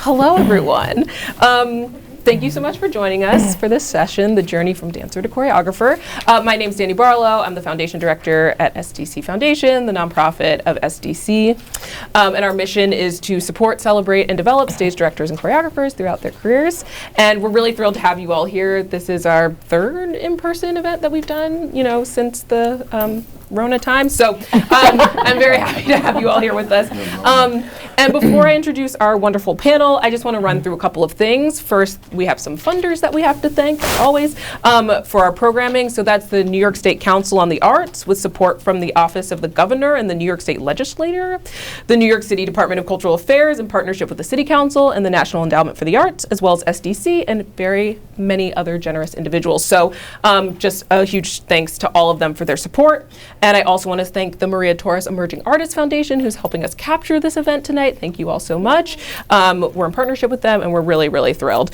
Hello, everyone. Thank you so much for joining us for this session, The Journey from Dancer to Choreographer. My name is Danny Barlow. I'm the Foundation Director at SDC Foundation, the nonprofit of SDC. And our mission is to support, celebrate, and develop stage directors and choreographers throughout their careers. And we're really thrilled to have you all here. This is our third in-person event that we've done, since the Rona time. So I'm very happy to have you all here with us. And before I introduce our wonderful panel, I just want to run through a couple of things. First, we have some funders that we have to thank, as always, for our programming. So that's the New York State Council on the Arts, with support from the Office of the Governor and the New York State Legislature, the New York City Department of Cultural Affairs in partnership with the City Council and the National Endowment for the Arts, as well as SDC and very many other generous individuals. So just a huge thanks to all of them for their support. And I also want to thank the Torres Emerging Artists Foundation, who's helping us capture this event tonight. Thank you all so much. We're in partnership with them, and we're really, really thrilled.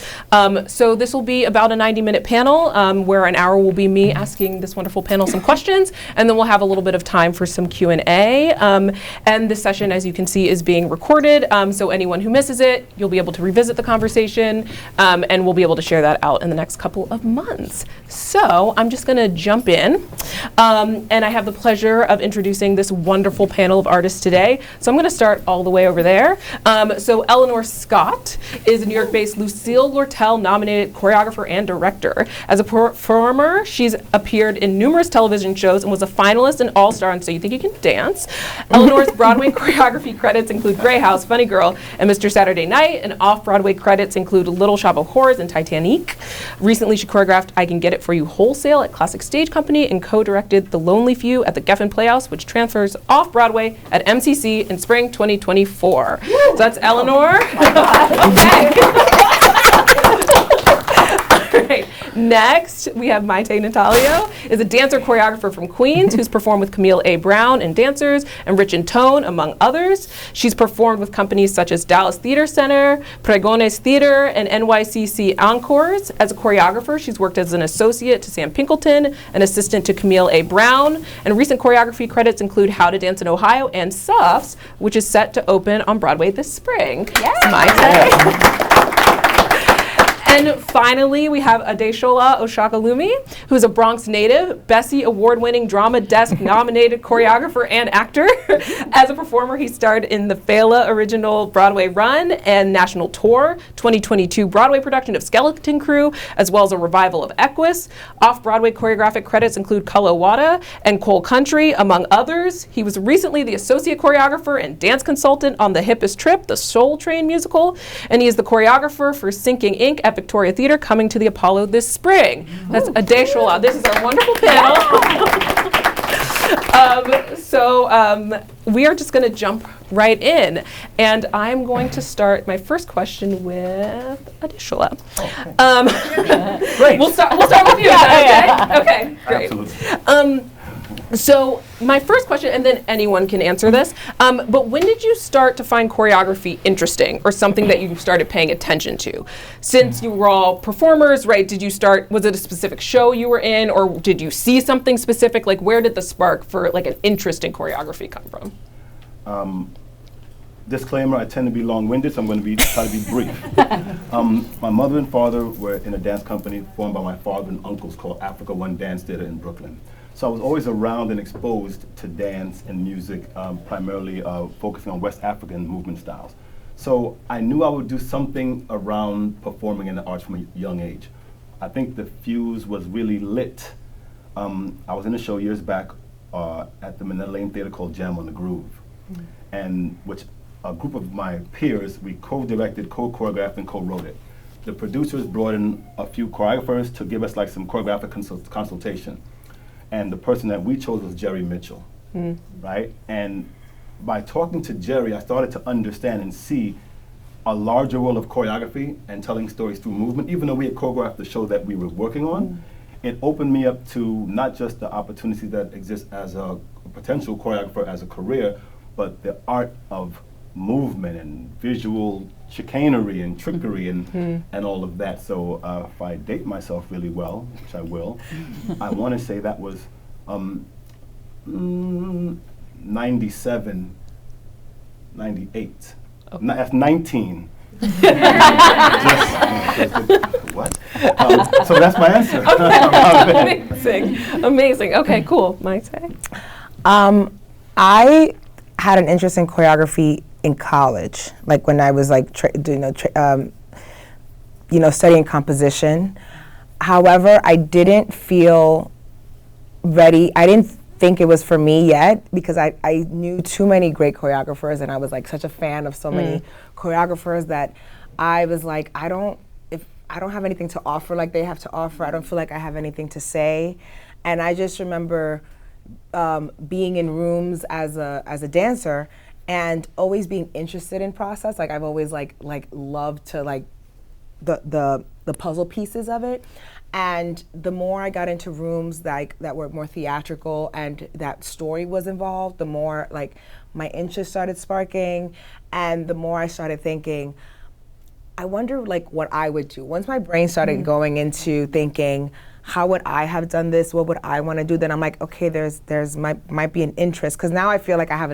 So this will be about a 90-minute panel, where an hour will be me asking this wonderful panel some questions, and then we'll have a little bit of time for some Q&A. And this session, as you can see, is being recorded, so anyone who misses it, you'll be able to revisit the conversation, and we'll be able to share that out in the next couple of months. So I'm just going to jump in, and I have the pleasure of introducing this wonderful panel of artists today. So I'm going to start all the way over there. So Ellenore Scott is a New York-based Lucille Lortel-nominated choreographer and director. As a performer, she's appeared in numerous television shows and was a finalist and all-star on So You Think You Can Dance. Ellennore's Broadway choreography credits include Grey House, Funny Girl, and Mr. Saturday Night, and off-Broadway credits include Little Shop of Horrors and Titanic. Recently, she choreographed I Can Get It For You Wholesale at Classic Stage Company and co-directed The Lonely Few at the Geffen Playhouse, which transfers off-Broadway at MCC in spring 2024. So that's Ellenore. All right. Next, we have Mayte Natalio, is a dancer choreographer from Queens who's performed with Camille A. Brown and Dancers and Rich and Tone, among others. She's performed with companies such as Dallas Theater Center, Pregones Theater, and NYCC Encores. As a choreographer, she's worked as an associate to Sam Pinkelton, an assistant to Camille A. Brown, and recent choreography credits include How to Dance in Ohio and Suffs, which is set to open on Broadway this spring. Yes. Mayte. And finally, we have Adesola Osakalumi, who's a Bronx native, Bessie Award-winning Drama Desk nominated choreographer and actor. As a performer, he starred in the Fela original Broadway run and national tour, 2022 Broadway production of Skeleton Crew, as well as a revival of Equus. Off-Broadway choreographic credits include Kalawada and Coal Country, among others. He was recently the associate choreographer and dance consultant on The Hippest Trip, the Soul Train musical, and he is the choreographer for Sinking Inc. at Victoria Theater, coming to the Apollo this spring. That's Adesola. This is our wonderful panel. We are just going to jump right in, and I'm going to start my first question with Adesola. Great. We'll start with you. Okay, great. Absolutely. So my first question, and then anyone can answer this, but when did you start to find choreography interesting or something that you started paying attention to? Since you were all performers, right, was it a specific show you were in, or did you see something specific? Like, where did the spark for like an interest in choreography come from? Disclaimer, I tend to be long-winded, so I'm going to try to be brief. My mother and father were in a dance company formed by my father and uncles called Africa One Dance Theater in Brooklyn. So I was always around and exposed to dance and music, primarily focusing on West African movement styles. So I knew I would do something around performing in the arts from a young age. I think the fuse was really lit. I was in a show years back at the Manila Lane Theater called Jam on the Groove, and which a group of my peers, we co-directed, co-choreographed, and co-wrote it. The producers brought in a few choreographers to give us like some choreographic consultation. And the person that we chose was Jerry Mitchell, right? And by talking to Jerry, I started to understand and see a larger role of choreography and telling stories through movement. Even though we had choreographed the show that we were working on, it opened me up to not just the opportunity that exists as a potential choreographer as a career, but the art of movement and visual chicanery and trickery and all of that. So if I date myself really well, which I will, I want to say that was 97, 98. Okay. That's 19. What? So that's my answer. Amazing. Amazing. Okay, cool. Mayte? I had an interest in choreography in college, like when I was like studying composition. However, I didn't feel ready. I didn't think it was for me yet because I knew too many great choreographers, and I was like such a fan of so many choreographers that I was like, if I don't have anything to offer like they have to offer, I don't feel like I have anything to say. And I just remember being in rooms as a dancer and always being interested in process. Like I've always like loved to like the puzzle pieces of it. And the more I got into rooms that were more theatrical and that story was involved, the more like my interest started sparking, and the more I started thinking, I wonder like what I would do. Once my brain started going into thinking, how would I have done this? What would I want to do? Then I'm like, okay, there's might be an interest, because now I feel like I have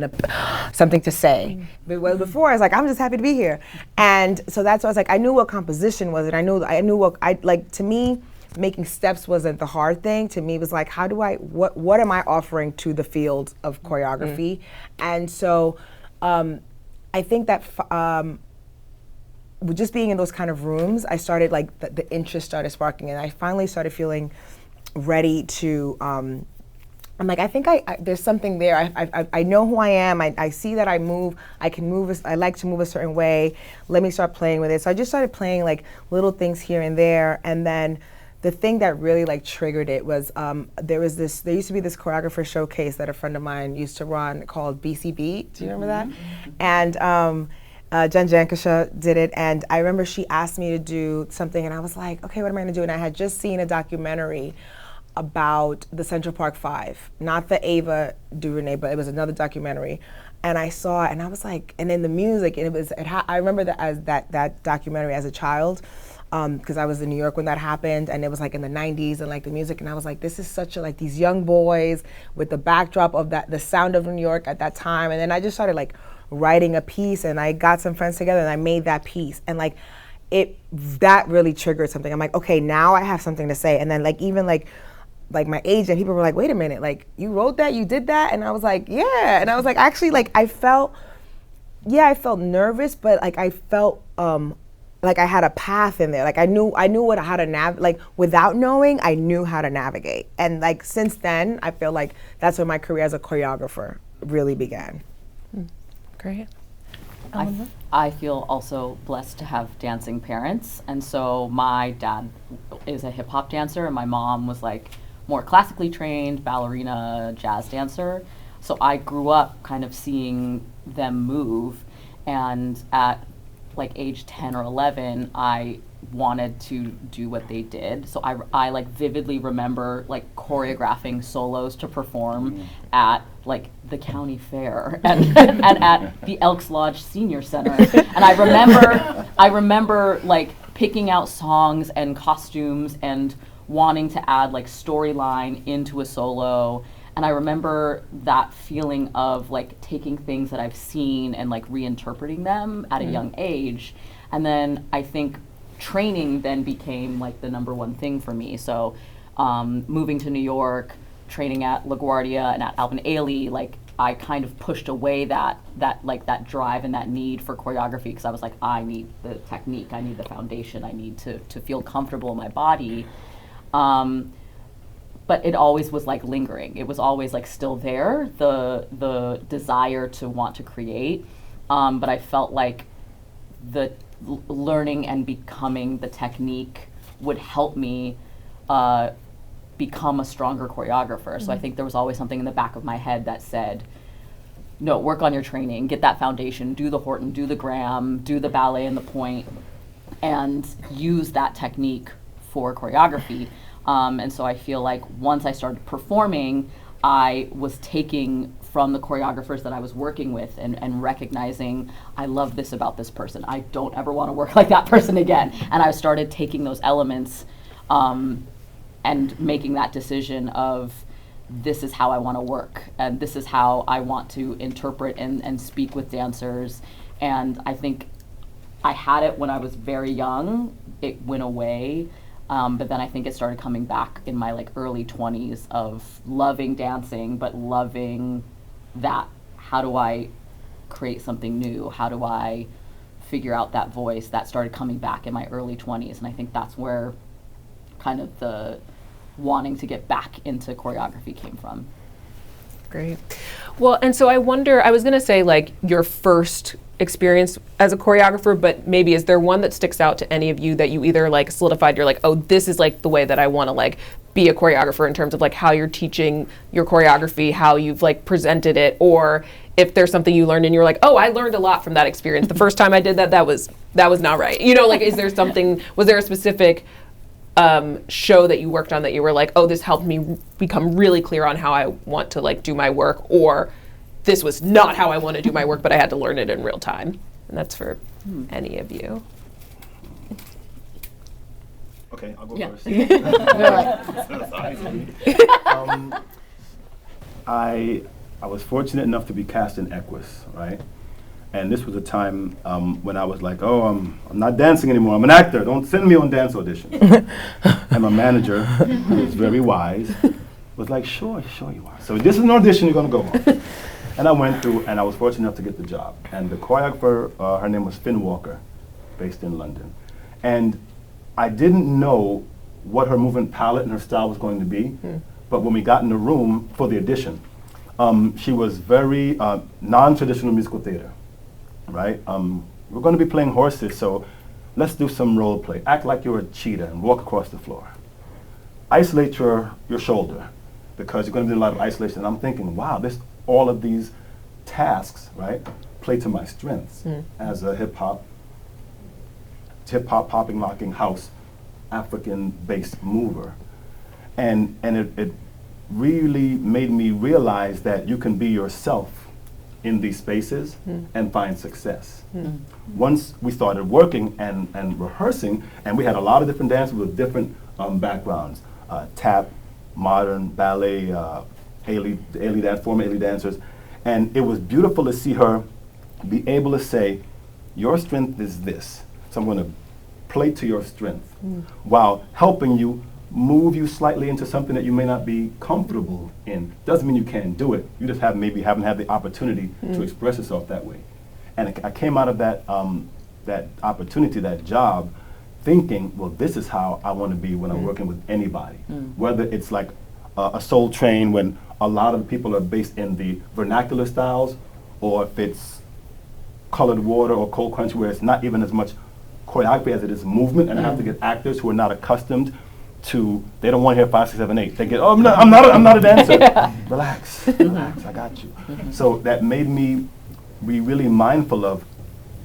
something to say. But before I was like, I'm just happy to be here, and so that's why I was like, I knew what composition was, and I knew what I like. To me, making steps wasn't the hard thing. To me, it was like, what am I offering to the field of choreography? And so, I think that. Just being in those kind of rooms, I started like the interest started sparking, and I finally started feeling ready to. I'm like, I think there's something there. I know who I am. I see that I move. I can move. I like to move a certain way. Let me start playing with it. So I just started playing like little things here and there, and then the thing that really like triggered it was there used to be this choreographer showcase that a friend of mine used to run called BCB. Do you remember that? And Jen Jankisha did it, and I remember she asked me to do something, and I was like, okay, what am I gonna do? And I had just seen a documentary about the Central Park Five, not the Ava DuVernay, but it was another documentary. And I saw it, and I was like, and then the music, and I remember that documentary as a child, because I was in New York when that happened, and it was like in the 90s, and like the music, and I was like, this is such a, like these young boys with the backdrop of the sound of New York at that time. And then I just started like writing a piece, and I got some friends together, and I made that piece, and like that really triggered something. I'm like, okay, now I have something to say. And then like even like my agent, people were like, wait a minute, like you wrote that, you did that? And I was like, yeah. And I was like, actually, like I felt nervous, but like I felt like I had a path in there. Like I knew how to navigate. Like without knowing, I knew how to navigate. And like since then, I feel like that's when my career as a choreographer really began. Great. I feel also blessed to have dancing parents, and so my dad is a hip hop dancer, and my mom was like more classically trained ballerina, jazz dancer. So I grew up kind of seeing them move, and at like age 10 or 11, I wanted to do what they did. So I like vividly remember like choreographing solos to perform at like the county fair and at the Elks Lodge Senior Center. And I remember like picking out songs and costumes and wanting to add like storyline into a solo. And I remember that feeling of like taking things that I've seen and like reinterpreting them at a young age. And then I think training then became like the number one thing for me. So moving to New York, training at LaGuardia and at Alvin Ailey, like I kind of pushed away that drive and that need for choreography, because I was like, I need the technique, I need the foundation, I need to feel comfortable in my body. But it always was like lingering. It was always like still there, the desire to want to create. But I felt like the learning and becoming the technique would help me become a stronger choreographer. So I think there was always something in the back of my head that said, no, work on your training, get that foundation, do the Horton, do the Graham, do the ballet and the point, and use that technique for choreography. And so I feel like once I started performing, I was taking from the choreographers that I was working with and recognizing, I love this about this person. I don't ever want to work like that person again. And I started taking those elements and making that decision of, this is how I want to work, and this is how I want to interpret and speak with dancers. And I think I had it when I was very young. It went away. But then I think it started coming back in my like early 20s of loving dancing, but loving that. How do I create something new? How do I figure out that voice? That started coming back in my early 20s. And I think that's where kind of the wanting to get back into choreography came from. Great. Well, and so I wonder, I was going to say like your first experience as a choreographer, but maybe is there one that sticks out to any of you that you either like solidified, you're like, oh, this is like the way that I want to like be a choreographer in terms of like how you're teaching your choreography, how you've like presented it, or if there's something you learned and you're like, oh, I learned a lot from that experience. The first time I did that, that was not right. You know, like, is there something, was there a specific show that you worked on that you were like, oh, this helped me become really clear on how I want to like do my work, or this was not how I want to do my work, but I had to learn it in real time? And that's for any of you. Okay, I'll go Yeah. first. I was fortunate enough to be cast in Equus, right? And this was a time when I was like, oh, I'm not dancing anymore. I'm an actor. Don't send me on dance auditions. And my manager, who was very wise, was like, sure you are. So this is an audition you're going to go on. And I went through, and I was fortunate enough to get the job. And the choreographer, her name was Finn Walker, based in London. And I didn't know what her movement palette and her style was going to be. But when we got in the room for the audition, she was very non-traditional musical theater. Right? We're going to be playing horses, so let's do some role play. Act like you're a cheetah and walk across the floor. Isolate your shoulder, because you're going to do a lot of isolation. And I'm thinking, wow, all of these tasks, right, play to my strengths as a hip-hop, popping, locking, house, African-based mover. And it really made me realize that you can be yourself in these spaces and find success. Once we started working and rehearsing, and we had a lot of different dancers with different backgrounds, tap, modern, ballet, Ailey dance, former Ailey dancers, and it was beautiful to see her be able to say, your strength is this, so I'm going to play to your strength, while helping you move you slightly into something that you may not be comfortable in. Doesn't mean you can't do it. You just maybe haven't had the opportunity to express yourself that way. And I came out of that opportunity, that job, thinking, well, this is how I want to be when I'm working with anybody. Whether it's like a Soul Train, when a lot of people are based in the vernacular styles, or if it's Colored Water or Cold Crunch, where it's not even as much choreography as it is movement, and I have to get actors who are not accustomed to, they don't want to hear 5, 6, 7, 8. They get, oh, I'm not a dancer. Relax, I got you. So that made me be really mindful of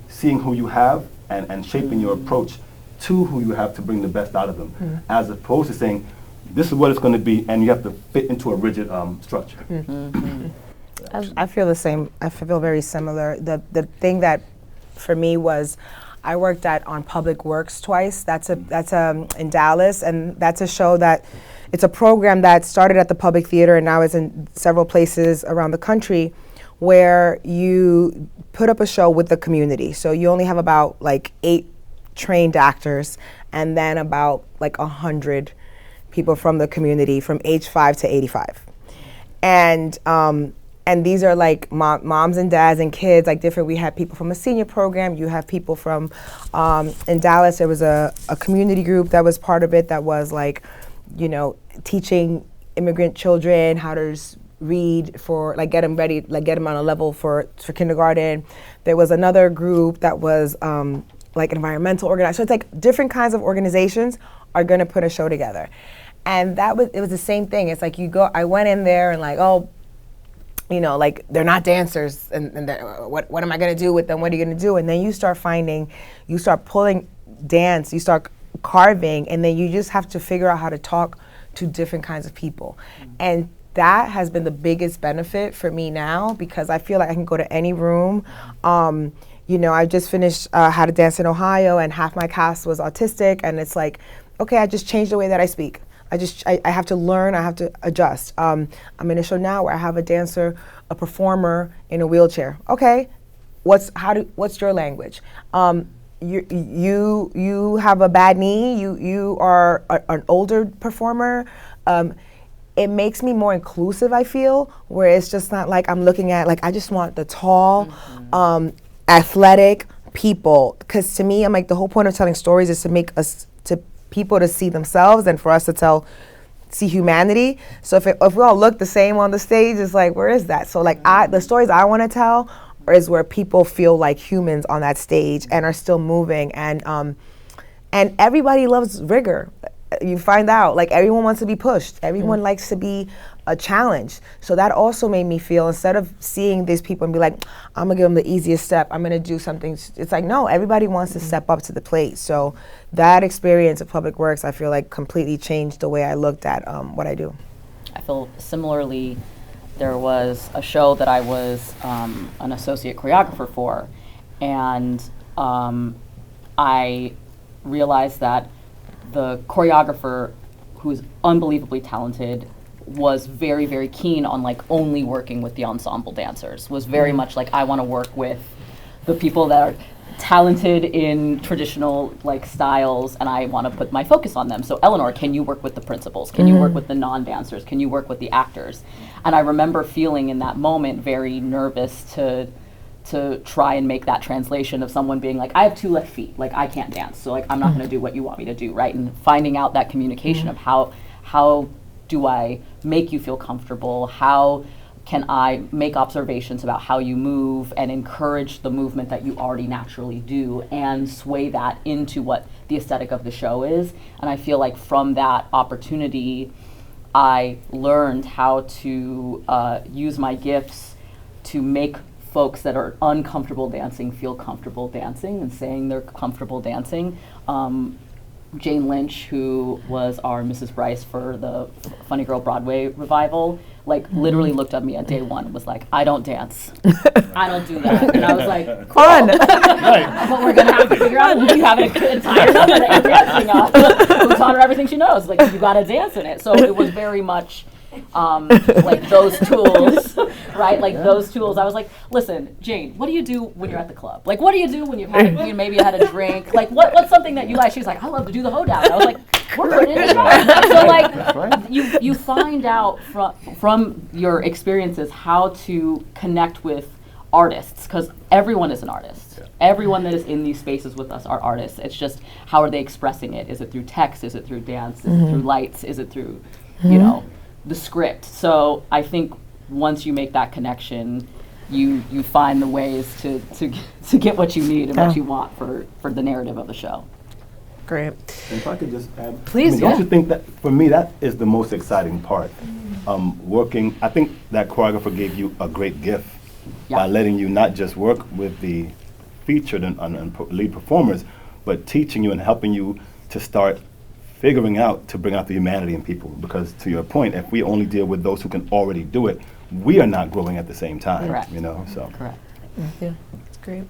seeing who you have and shaping your approach to who you have to bring the best out of them, as opposed to saying, this is what it's going to be, and you have to fit into a rigid structure. I feel the same. I feel very similar. The thing that for me was, I worked on Public Works twice. That's in Dallas, and that's a show it's a program that started at the Public Theater and now is in several places around the country, where you put up a show with the community. So you only have about like 8 trained actors, and then about like 100 people from the community from age 5 to 85. And these are like moms and dads and kids, like different. We had people from a senior program. You have people from, in Dallas, there was a community group that was part of it that was like, you know, teaching immigrant children how to read for, like get them ready, like get them on a level for kindergarten. There was another group that was like environmental organization. So it's like different kinds of organizations are gonna put a show together. And it was the same thing. It's like I went in there and like, oh, you know, like they're not dancers, and what am I gonna do with them? What are you gonna do? And then you start pulling dance, you start carving, and then you just have to figure out how to talk to different kinds of people. And that has been the biggest benefit for me now, because I feel like I can go to any room. You know, I just finished How to Dance in Ohio, and half my cast was autistic, and it's like, okay, I just changed the way that I speak. I have to learn, I have to adjust. I'm in a show now where I have a dancer, a performer in a wheelchair. Okay, what's your language? you have a bad knee, you are an older performer. It makes me more inclusive, I feel, where it's just not like I'm looking at, like, I just want the tall, athletic people. Because to me, I'm like, the whole point of telling stories is to make us, to people to see themselves and for us to see humanity. So if we all look the same on the stage, it's like, where is that? So like, the stories I want to tell is where people feel like humans on that stage and are still moving. And everybody loves rigor. You find out, like, everyone wants to be pushed. Everyone likes to be challenged. So that also made me feel, instead of seeing these people and be like, I'm gonna give them the easiest step, I'm gonna do something, it's like, no, everybody wants to step up to the plate. So that experience of Public Works, I feel like completely changed the way I looked at what I do. I feel similarly. There was a show that I was an associate choreographer for, and I realized that the choreographer, who is unbelievably talented, was very, very keen on like only working with the ensemble dancers, was very much like, I want to work with the people that are talented in traditional like styles, and I want to put my focus on them. So Ellenore, can you work with the principals? Can you work with the non-dancers? Can you work with the actors? And I remember feeling in that moment very nervous to try and make that translation of someone being like, I have 2 left feet, like I can't dance, so like I'm not going to do what you want me to do, right? And finding out that communication of how do I make you feel comfortable? How can I make observations about how you move and encourage the movement that you already naturally do and sway that into what the aesthetic of the show is? And I feel like from that opportunity, I learned how to use my gifts to make folks that are uncomfortable dancing feel comfortable dancing and saying they're comfortable dancing. Jane Lynch, who was our Mrs. Bryce for the Funny Girl Broadway revival, like literally looked at me at day 1 and was like, I don't dance. I don't do that. And I was like, cool. Fun. But we're gonna have to figure out, you have an entire number that you're dancing on. Who taught her everything she knows. Like, you gotta dance in it. So it was very much like those tools, right? Like those tools. I was like, listen, Jane, what do you do when you're at the club? Like, what do you do when you've had maybe you had a drink? Like, what's something that you like? She's like, I love to do the hoedown. I was like, we're putting it in. So like, you find out from your experiences how to connect with artists, because everyone is an artist. Yeah. Everyone that is in these spaces with us are artists. It's just, how are they expressing it? Is it through text? Is it through dance? Is it through lights? Is it through, you know, the script? So I think once you make that connection, you find the ways to get what you need and what you want for the narrative of the show. Great. And if I could just add, please. Don't you think that, for me, that is the most exciting part? Working, I think that choreographer gave you a great gift by letting you not just work with the featured and lead performers, but teaching you and helping you to start figuring out to bring out the humanity in people. Because to your point, if we only deal with those who can already do it, we are not growing at the same time. Correct. You know, so. Correct. Yeah, that's great.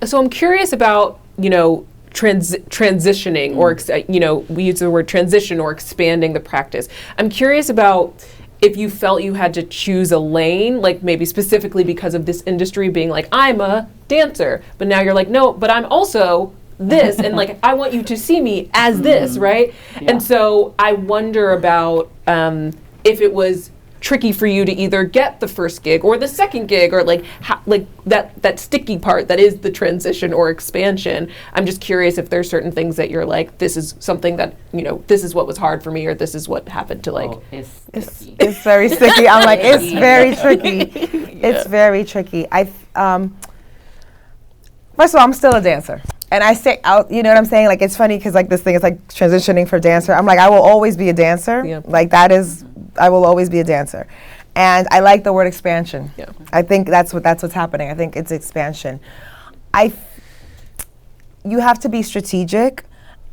So I'm curious about, you know, transitioning or, you know, we use the word transition or expanding the practice. I'm curious about if you felt you had to choose a lane, like maybe specifically because of this industry being like, I'm a dancer, but now you're like, no, but I'm also this, and like, I want you to see me as this, right? Yeah. And so I wonder about if it was tricky for you to either get the first gig or the second gig, or like that sticky part that is the transition or expansion. I'm just curious if there's certain things that you're like, this is something that, you know, this is what was hard for me, or this is what happened to like. Oh, it's very sticky. I'm like, it's very tricky. It's very tricky. First of all, I'm still a dancer. And I say out, you know what I'm saying? Like, it's funny because like this thing is like transitioning for dancer. I'm like, I will always be a dancer. Yeah. Like that is, I will always be a dancer. And I like the word expansion. Yeah. I think that's what's happening. I think it's expansion. You have to be strategic.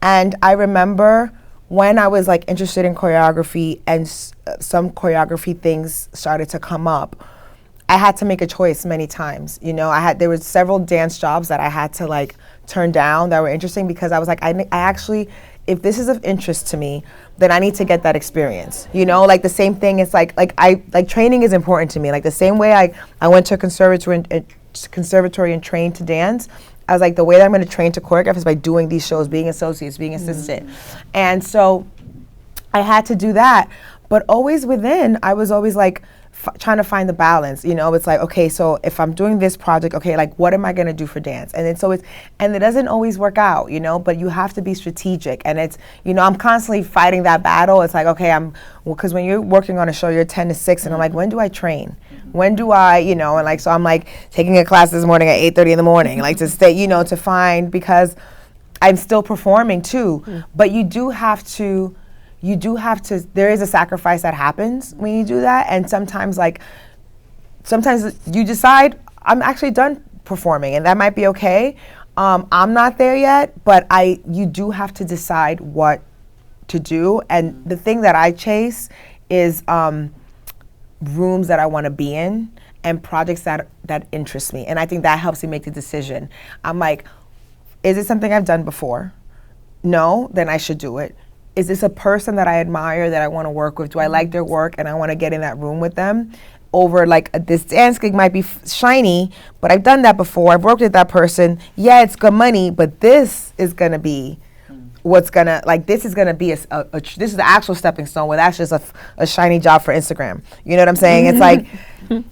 And I remember when I was like interested in choreography and some choreography things started to come up, I had to make a choice many times. You know, there were several dance jobs that I had to like turn down that were interesting because I was like, I actually, if this is of interest to me, then I need to get that experience. You know, like the same thing is like training is important to me. Like the same way I went to a conservatory and trained to dance, I was like, the way that I'm going to train to choreograph is by doing these shows, being associates, being assistant. And so I had to do that. But always within, I was always like trying to find the balance. You know, it's like, okay, so if I'm doing this project, okay, like what am I going to do for dance? And then and it doesn't always work out, you know, but you have to be strategic. And it's, you know, I'm constantly fighting that battle. It's like, okay, because when you're working on a show, you're 10 to 6, and I'm like, when do I train? When do I, you know, and like, so I'm like taking a class this morning at 8:30 in the morning, like to stay, you know, to find, because I'm still performing too. But you do have to, there is a sacrifice that happens when you do that. And sometimes you decide, I'm actually done performing, and that might be okay. I'm not there yet, but you do have to decide what to do. And the thing that I chase is rooms that I want to be in and projects that interest me. And I think that helps me make the decision. I'm like, is it something I've done before? No, then I should do it. Is this a person that I admire, that I want to work with? Do I like their work and I want to get in that room with them? Over like this dance gig might be shiny, but I've done that before. I've worked with that person. Yeah, it's good money, but this is going to be what's going to, like, this is going to be this is the actual stepping stone, where that's just a shiny job for Instagram. You know what I'm saying? It's like,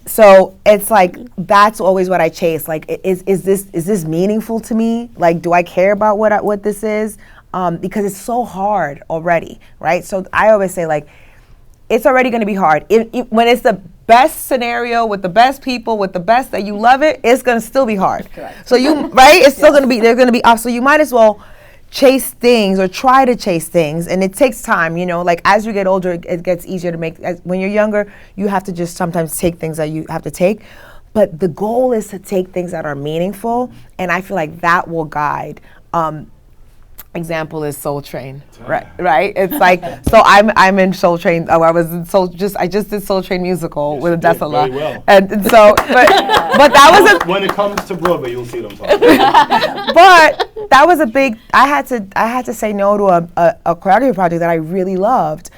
so it's like, that's always what I chase. Like, is this meaningful to me? Like, do I care about what this is? Because it's so hard already, right? So I always say, like, it's already going to be hard. When it's the best scenario with the best people, with the best that you love it, it's going to still be hard. Correct. So right? It's still going to be, they're going to be off. So you might as well chase things or try to chase things. And it takes time, you know, like as you get older, it gets easier to make. When you're younger, you have to just sometimes take things that you have to take. But the goal is to take things that are meaningful. And I feel like that will guide. Example is Soul Train, right? It's like, so I'm in Soul Train. Oh, I just did Soul Train musical with Adesola. Well. And so, but that was when it comes to Broadway, you'll see them talking. But that was a big. I had to say no to a choreography project that I really loved,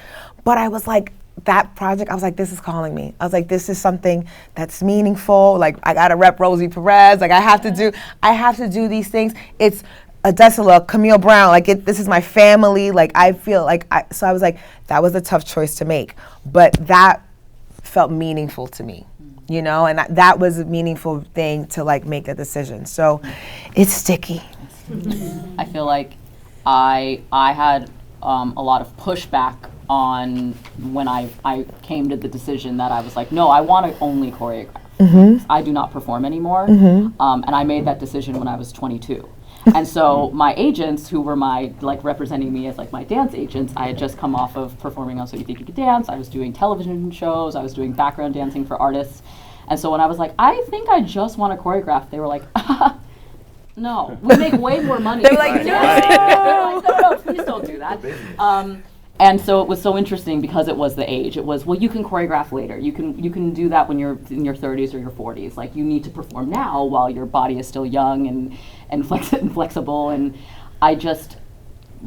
but I was like, that project, I was like, this is calling me. I was like, this is something that's meaningful. Like, I gotta rep Rosie Perez. Like, I have to do these things. It's Adesola, Camille Brown, like this is my family. Like, I feel like, so I was like, that was a tough choice to make, but that felt meaningful to me, you know, and that was a meaningful thing to like make a decision. So it's sticky. I feel like I had a lot of pushback on when I came to the decision that I was like, no, I want to only choreograph. I do not perform anymore. And I made that decision when I was 22. And so my agents, who were representing me as like my dance agents, I had just come off of performing on So You Think You Could Dance. I was doing television shows. I was doing background dancing for artists. And so when I was like, I think I just want to choreograph, they were like, no, we make way more money. They're like, no, please don't do that. And so it was so interesting because it was the age. It was, well, you can choreograph later. You can do that when you're in your 30s or your 40s. Like, you need to perform now while your body is still young and flexible. And I just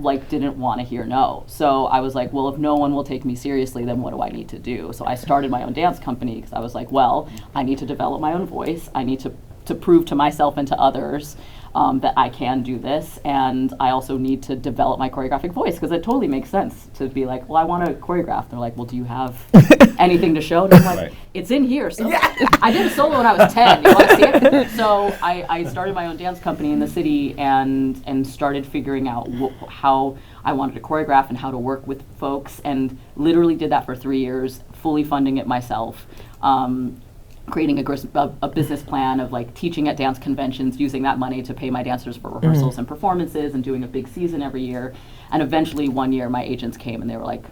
didn't want to hear no. So I was like, well, if no one will take me seriously, then what do I need to do? So I started my own dance company because I was like, well, I need to develop my own voice. I need to prove to myself and to others that I can do this, and I also need to develop my choreographic voice, because it totally makes sense to be like, well, I want to choreograph. They're like, well, do you have anything to show? And I'm like, it's in here. So I did a solo when I was 10. You want to see it? So I started my own dance company in the city and started figuring out how I wanted to choreograph and how to work with folks, and literally did that for 3 years, fully funding it myself. Creating a business plan of like teaching at dance conventions, using that money to pay my dancers for rehearsals and performances, and doing a big season every year. And eventually one year my agents came and they were like,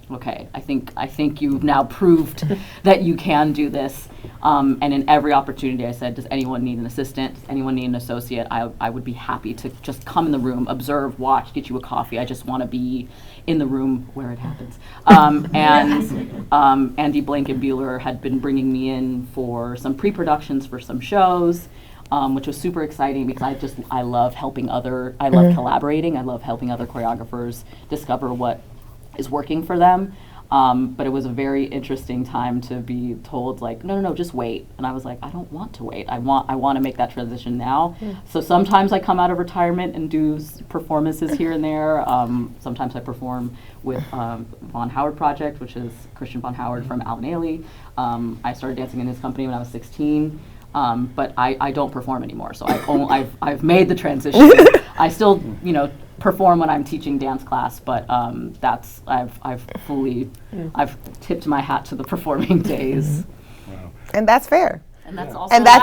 okay, I think you've now proved that you can do this. And in every opportunity I said, does anyone need an assistant? Does anyone need an associate? I would be happy to just come in the room, observe, watch, get you a coffee. I just want to be in the room where it happens. And Andy Blankenbuehler had been bringing me in for some pre-productions for some shows, which was super exciting because I love helping I love collaborating. I love helping other choreographers discover what is working for them. But it was a very interesting time to be told, like, no, just wait. And I was like, I don't want to wait. I want to make that transition now. So sometimes I come out of retirement and do performances here and there. Sometimes I perform with Von Howard Project, which is Christian Von Howard from Allen Ailey. I started dancing in his company when I was 16. But I don't perform anymore, so I've made the transition. I still, perform when I'm teaching dance class, but I've tipped my hat to the performing days. Wow. And that's fair. And that's also And that's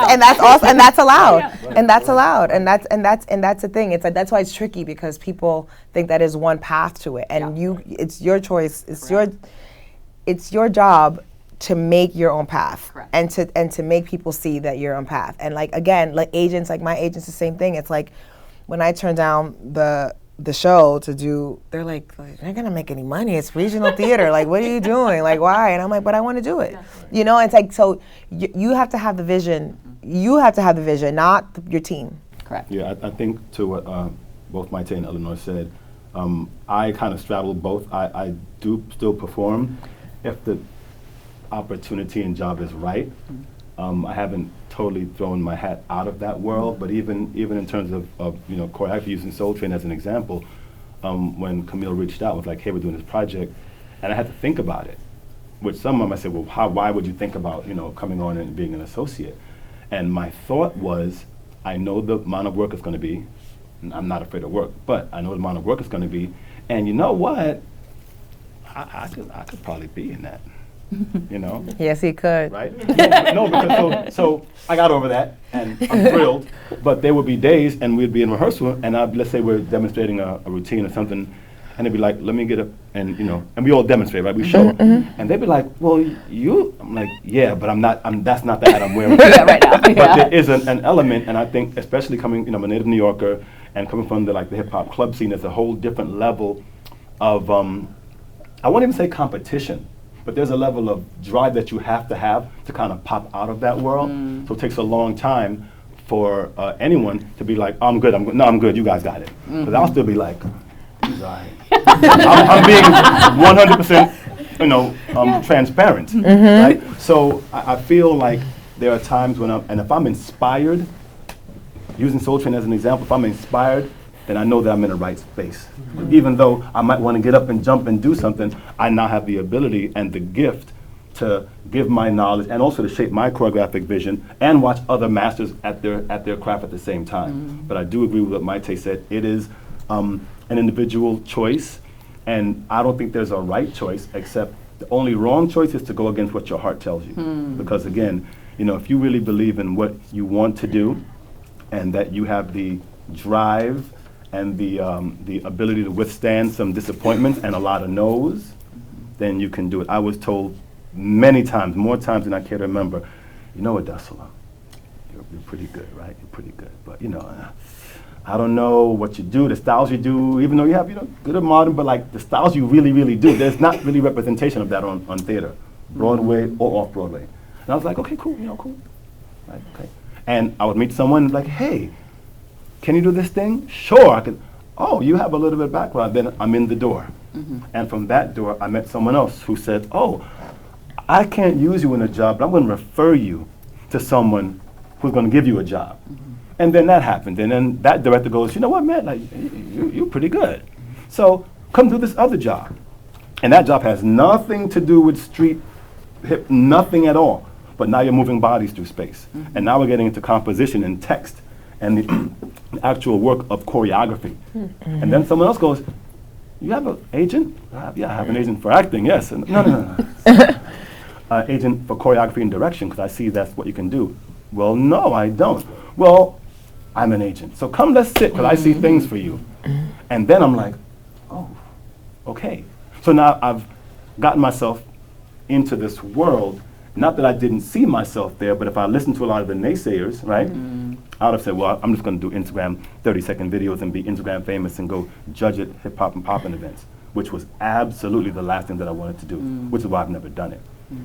allowed. Yeah. And that's allowed. And that's the thing. It's like, that's why it's tricky, because people think that is one path to it, and it's your choice. It's your job to make your own path. Correct. and to make people see that you're on path. And like, again, like agents, like my agents, the same thing. It's like when I turn down the show to do, they're like, you're not gonna make any money. It's regional theater. Like, what are you doing? Like, why? And I'm like, but I want to do it. It's like, so you have to have the vision. You have to have the vision, not your team. Correct. Yeah, I think to what both Mayte and Ellenore said, I kind of straddle both. I do still perform if the opportunity and job is right. I haven't totally thrown my hat out of that world, but even in terms of choreography, using Soul Train as an example, when Camille reached out, was like, hey, we're doing this project, and I had to think about it. With some of them, I said, well, why would you think about coming on and being an associate? And my thought was, I know the amount of work it's going to be, and I'm not afraid of work, but I know the amount of work it's going to be, and you know what? I could probably be in that. Yes, he could. Right? No, because so I got over that, and I'm thrilled. But there would be days, and we'd be in rehearsal, and let's say we're demonstrating a routine or something, and they'd be like, "Let me get up," and and we all demonstrate, right? We show, and they'd be like, "Well, I'm like, yeah, but I'm not. That's not the hat I'm wearing right now. But there is an element, and I think, especially coming, I'm a native New Yorker, and coming from the hip hop club scene, there's a whole different level of, I won't even say competition, but there's a level of drive that you have to kind of pop out of that world. So it takes a long time for anyone to be like, I'm good, I'm good, you guys got it. Because I'll still be like, he's all right. I'm being 100%, transparent, right? So I feel like there are times when if I'm inspired, using Soul Train as an example, if I'm inspired, then I know that I'm in the right space. Even though I might want to get up and jump and do something, I now have the ability and the gift to give my knowledge and also to shape my choreographic vision and watch other masters at their craft at the same time. But I do agree with what Mayte said. It is an individual choice, and I don't think there's a right choice, except the only wrong choice is to go against what your heart tells you. Because again, if you really believe in what you want to do and that you have the drive and the ability to withstand some disappointments and a lot of no's, then you can do it. I was told many times, more times than I care to remember, Adesola, you're pretty good, right? You're pretty good, but I don't know what you do, the styles you do, even though you have good at modern, but like the styles you really, really do, there's not really representation of that on theater, Broadway or off Broadway. And I was like, okay, cool, cool, right? Okay, and I would meet someone like, hey, can you do this thing? Sure, I can. Oh, you have a little bit of background. Then I'm in the door. And from that door, I met someone else who said, oh, I can't use you in a job, but I'm going to refer you to someone who's going to give you a job. And then that happened. And then that director goes, you know what, man, like, you're pretty good. So come do this other job. And that job has nothing to do with street hip, nothing at all. But now you're moving bodies through space. And now we're getting into composition and text and the actual work of choreography. And then someone else goes, you have an agent? Yeah, I have an agent for acting, yes. And no. Agent for choreography and direction, because I see that's what you can do. Well, no, I don't. Well, I'm an agent. So come, let's sit, because I see things for you. And then I'm like, oh, okay. So now I've gotten myself into this world. Not that I didn't see myself there, but if I listened to a lot of the naysayers, right? I would have said, well, I'm just going to do Instagram 30-second videos and be Instagram famous and go judge at hip hop and poppin' events, which was absolutely the last thing that I wanted to do, which is why I've never done it.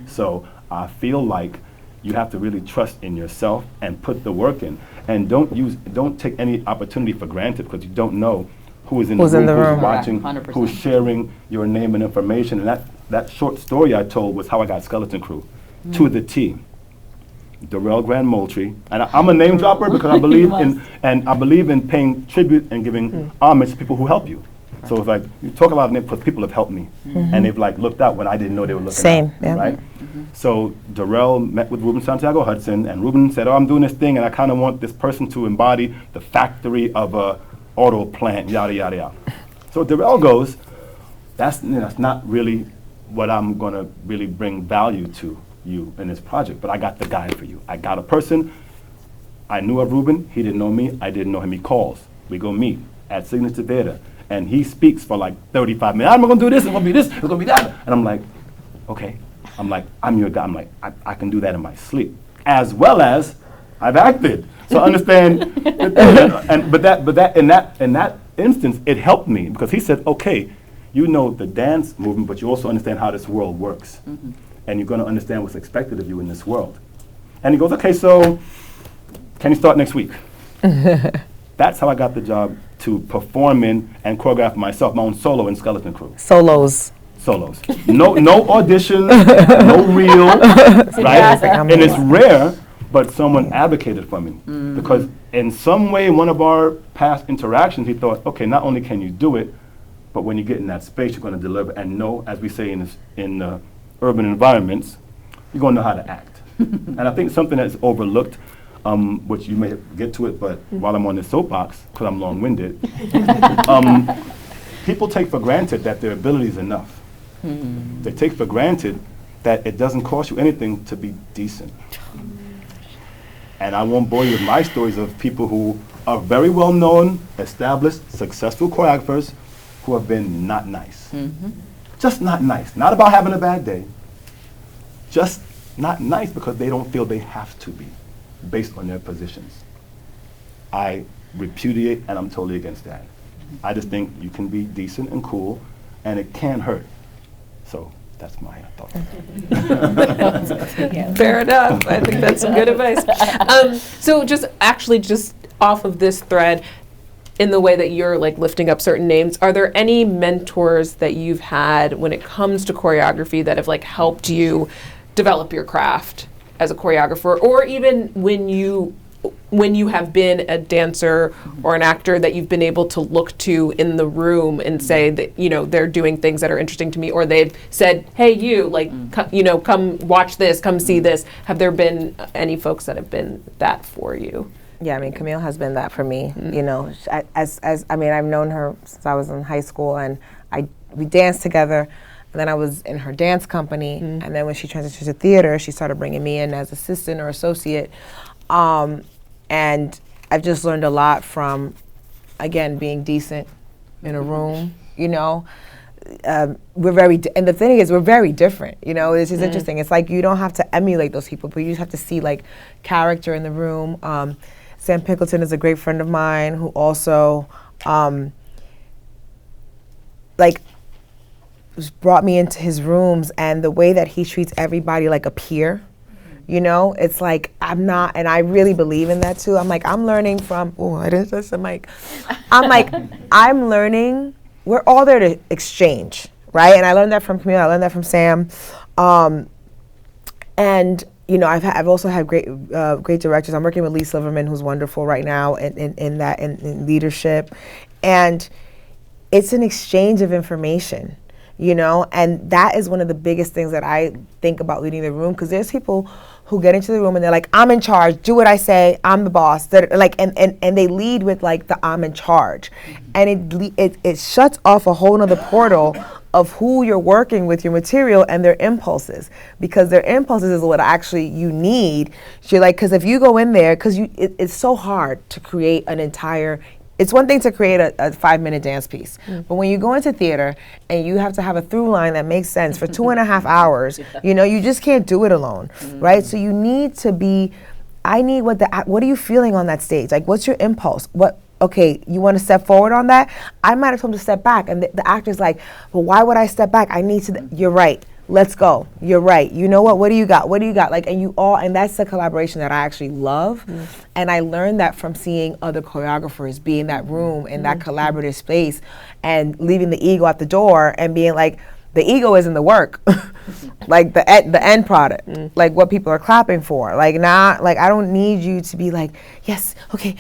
So I feel like you have to really trust in yourself and put the work in, and don't take any opportunity for granted, because you don't know who is in the room, who's watching, 100%. who's sharing your name and information, and that short story I told was how I got Skeleton Crew to the T. Darrell Grand Moultrie, and I'm a name dropper because I believe in paying tribute and giving homage to people who help you. So it's like you talk about names because people have helped me, and they've like looked out when I didn't know they were looking Same, out. yeah. Right. So Darrell met with Ruben Santiago Hudson, and Ruben said, "Oh, I'm doing this thing, and I kind of want this person to embody the factory of a auto plant, yada yada yada." So Darrell goes, "That's not really what I'm gonna really bring value to you in this project, but I got the guy for you. I got a person. I knew of Ruben. He didn't know me. I didn't know him. He calls. We go meet at Signature Theater, and he speaks for like 35 minutes. I'm gonna do this. It's gonna be this. It's gonna be that." And I'm like, "Okay." I'm like, "I'm your guy." I'm like, I can do that in my sleep, as well as I've acted. So I understand. But that in that instance, it helped me because he said, "Okay, you know the dance movement, but you also understand how this world works. And you're going to understand what's expected of you in this world." And he goes, "Okay, so can you start next week?" That's how I got the job to perform in and choreograph myself, my own solo in Skeleton Crew. Solos. No audition, no reel, right? And it's rare, but someone advocated for me. Because in some way, in one of our past interactions, he thought, okay, not only can you do it, but when you get in that space, you're going to deliver and know, as we say in urban environments, you're going to know how to act. And I think something that's overlooked, which you may get to it, but while I'm on this soapbox, because I'm long-winded, people take for granted that their ability is enough. They take for granted that it doesn't cost you anything to be decent. And I won't bore you with my stories of people who are very well-known, established, successful choreographers who have been not nice. Just not nice. Not about having a bad day. Just not nice because they don't feel they have to be based on their positions. I repudiate and I'm totally against that. I just think you can be decent and cool and it can hurt. So that's my thought. Fair enough. I think that's some good advice. So just off of this thread, in the way that you're like lifting up certain names, are there any mentors that you've had when it comes to choreography that have like helped you develop your craft as a choreographer, or even when you have been a dancer or an actor that you've been able to look to in the room and say that, you know, they're doing things that are interesting to me, or they've said, hey, you, like, come watch this, come see this. Have there been any folks that have been that for you? Yeah, I mean, Camille has been that for me. You know, I mean, I've known her since I was in high school, and we danced together. And then I was in her dance company, and then when she transitioned to theater, she started bringing me in as assistant or associate. And I've just learned a lot from, again, being decent in a room, you know. We're very, and the thing is, we're very different, you know. This is interesting. It's like you don't have to emulate those people, but you just have to see like character in the room. Sam Pickleton is a great friend of mine who also, brought me into his rooms, and the way that he treats everybody like a peer, you know, it's like I'm not, and I really believe in that too. I'm like, I'm learning from, I didn't touch the mic. I'm like, I'm learning, we're all there to exchange, right? And I learned that from Camille, I learned that from Sam. And, you know, I've also had great directors. I'm working with Lee Silverman, who's wonderful right now in leadership. And it's an exchange of information. You know, and that is one of the biggest things that I think about leading the room, because there's people who get into the room and they're like, I'm in charge, do what I say, I'm the boss. Like, and they lead with like the I'm in charge. And it shuts off a whole nother portal of who you're working with, your material and their impulses, because their impulses is what actually you need. So you're like, because if you go in there, because it's so hard to create an entire, it's one thing to create a 5-minute dance piece, but when you go into theater and you have to have a through line that makes sense for 2.5 hours, you know, you just can't do it alone, right? So you need to be, what are you feeling on that stage? Like, what's your impulse? Okay, you want to step forward on that? I might have told him to step back, and the actor's like, well, why would I step back? I need to, you're right. Let's go. You're right. You know what? What do you got? What do you got? Like, and that's the collaboration that I actually love. And I learned that from seeing other choreographers be in that room, in that collaborative space, and leaving the ego at the door and being like, The ego is in the work, like the end product, like what people are clapping for. Like not like I don't need you to be like, yes, okay.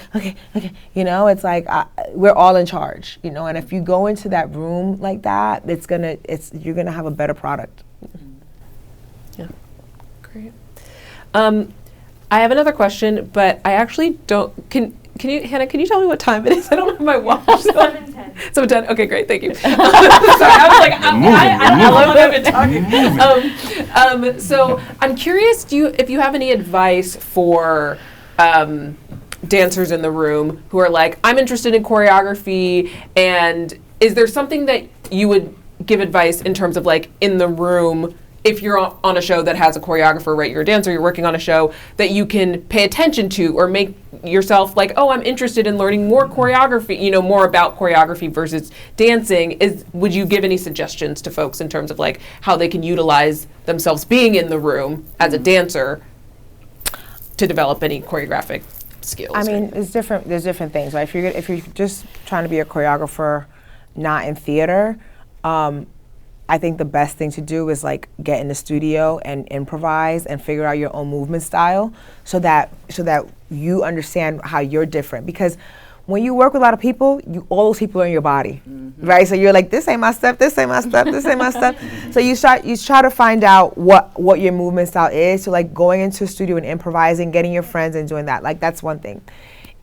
You know, it's like we're all in charge. You know, and if you go into that room like that, you're gonna have a better product. Yeah, great. I have another question, but I actually don't. Can you, Hannah? Can you tell me what time it is? I don't have my watch. 7:10. 7:10. Okay, great. Thank you. Sorry, I was like, I love that I've been talking. So I'm curious, if you have any advice for dancers in the room who are like, I'm interested in choreography, and is there something that you would give advice in terms of like in the room? If you're on a show that has a choreographer, right, you're a dancer, you're working on a show that you can pay attention to or make yourself like, oh, I'm interested in learning more choreography, you know, more about choreography versus dancing. Would you give any suggestions to folks in terms of like how they can utilize themselves being in the room as a dancer to develop any choreographic skills? I mean, there's different things, right? If you're just trying to be a choreographer, not in theater, I think the best thing to do is like get in the studio and improvise and figure out your own movement style so that you understand how you're different. Because when you work with a lot of people, all those people are in your body, right? So you're like, this ain't my step, this ain't my step, this ain't my step. So you try to find out what your movement style is. So like going into a studio and improvising, getting your friends and doing that, like that's one thing.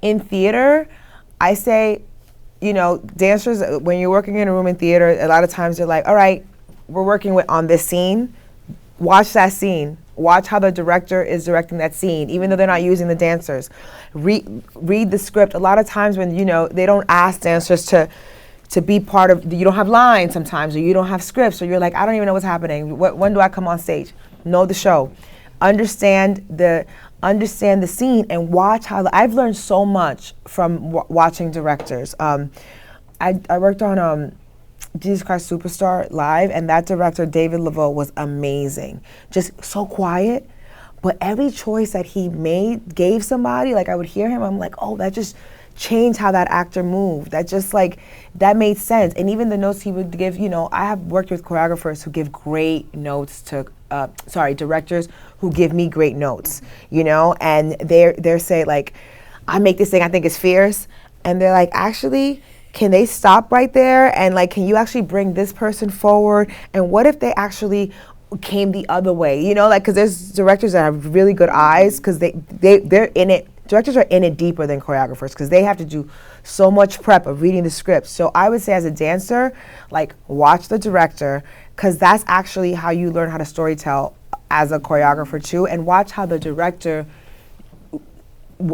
In theater, I say, you know, dancers, when you're working in a room in theater, a lot of times they're like, all right, we're working on this scene. Watch that scene. Watch how the director is directing that scene, even though they're not using the dancers. Read the script. A lot of times when, you know, they don't ask dancers to be part of, you don't have lines sometimes, or you don't have scripts, or you're like, I don't even know what's happening. When do I come on stage? Know the show. Understand the scene and watch how, I've learned so much from watching directors. I worked on Jesus Christ Superstar live, and that director, David Laveau, was amazing. Just so quiet, but every choice that he gave somebody, like I would hear him, I'm like, oh, that just changed how that actor moved. That just like, that made sense. And even the notes he would give, you know, I have worked with choreographers who give great notes to, directors who give me great notes, you know, and they're say like, I make this thing I think is fierce, and they're like, actually, can they stop right there and like, can you actually bring this person forward? And what if they actually came the other way? You know, like, because there's directors that have really good eyes because they're in it. Directors are in it deeper than choreographers because they have to do so much prep of reading the script. So I would say as a dancer, like watch the director because that's actually how you learn how to storytell as a choreographer too, and watch how the director,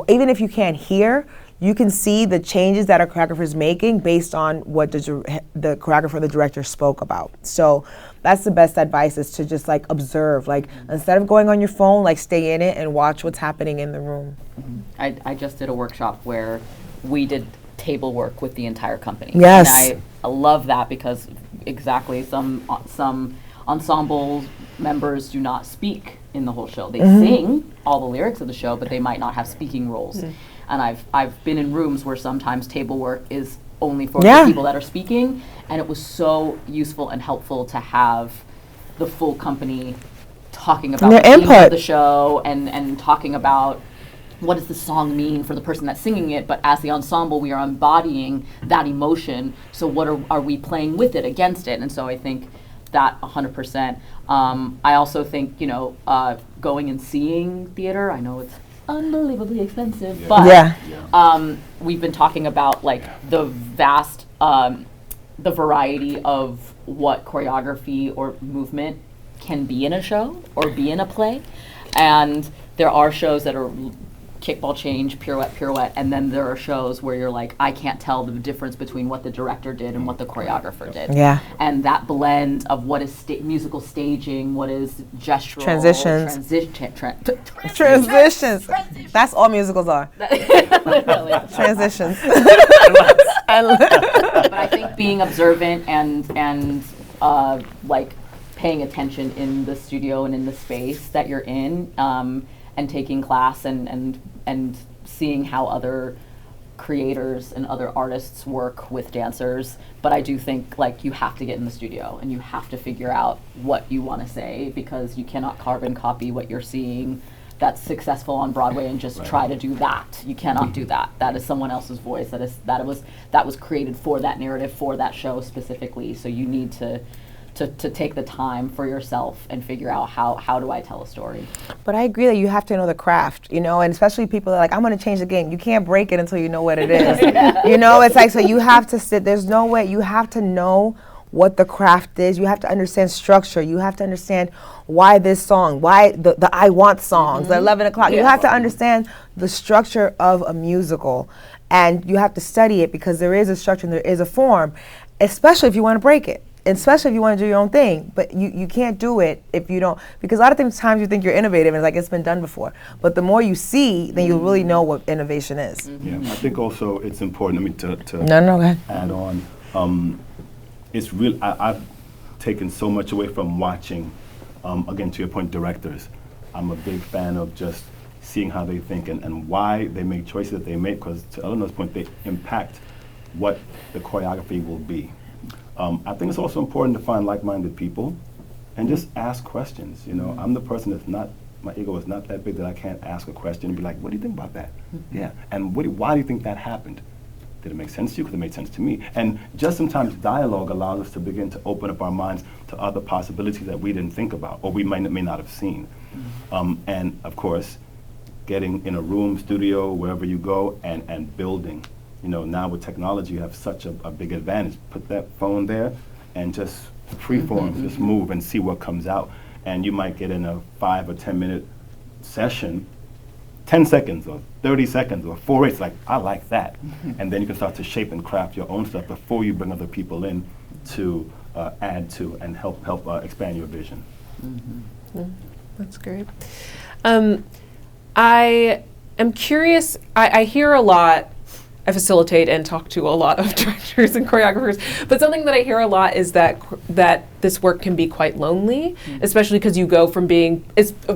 even if you can't hear, you can see the changes that a choreographer is making based on what the choreographer, the director spoke about. So that's the best advice, is to just like observe, like instead of going on your phone, like stay in it and watch what's happening in the room. I just did a workshop where we did table work with the entire company. Yes. And I love that because exactly some ensemble members do not speak in the whole show. They sing all the lyrics of the show, but they might not have speaking roles. And I've been in rooms where sometimes table work is only for the people that are speaking, and it was so useful and helpful to have the full company talking about the theme of the show and talking about what does the song mean for the person that's singing it, but as the ensemble we are embodying that emotion, so what are we playing with it, against it? And so I think that 100%. I also think, you know, going and seeing theater, I know it's unbelievably expensive, but we've been talking about like the vast, the variety of what choreography or movement can be in a show or be in a play, and there are shows that are kickball change, pirouette, and then there are shows where you're like, I can't tell the difference between what the director did and what the choreographer did. Yeah. And that blend of what is musical staging, what is gestural. Transitions. That's all musicals are. Transitions. But I think being observant and like paying attention in the studio and in the space that you're in, and taking class and seeing how other creators and other artists work with dancers, but I do think like you have to get in the studio and you have to figure out what you want to say, because you cannot carbon copy what you're seeing that's successful on Broadway and just try to do that. You cannot do that. That is someone else's voice. That was created for that narrative, for that show specifically. So you need to take the time for yourself and figure out how do I tell a story. But I agree that you have to know the craft, you know, and especially people that are like, I'm going to change the game. You can't break it until you know what it is. You know, it's like, so you have to sit, there's no way, you have to know what the craft is. You have to understand structure. You have to understand why this song, why the I Want songs, the 11 o'clock. You have to understand the structure of a musical, and you have to study it, because there is a structure and there is a form, especially if you want to break it. Especially if you want to do your own thing, but you can't do it if you don't, because a lot of times you think you're innovative and it's like it's been done before. But the more you see, then you really know what innovation is. Yeah, I think also it's important, to No, go ahead. add on. It's real. I've taken so much away from watching, again, to your point, directors. I'm a big fan of just seeing how they think and why they make choices that they make, because to Ellennore's point, they impact what the choreography will be. I think it's also important to find like-minded people and just ask questions. You know, I'm the person that's not, my ego is not that big that I can't ask a question and be like, what do you think about that? Yeah, and why do you think that happened? Did it make sense to you? Because it made sense to me. And just sometimes dialogue allows us to begin to open up our minds to other possibilities that we didn't think about or we may not have seen. And of course, getting in a room, studio, wherever you go, and building. You know, now with technology, you have such a big advantage. Put that phone there and just freeform, just move and see what comes out. And you might get in a 5 or 10 minute session, 10 seconds or 30 seconds or 4 8. Like, I like that. And then you can start to shape and craft your own stuff before you bring other people in to add to and help expand your vision. That's great. I am curious, I hear a lot, I facilitate and talk to a lot of directors and choreographers, but something that I hear a lot is that this work can be quite lonely, especially because you go from being,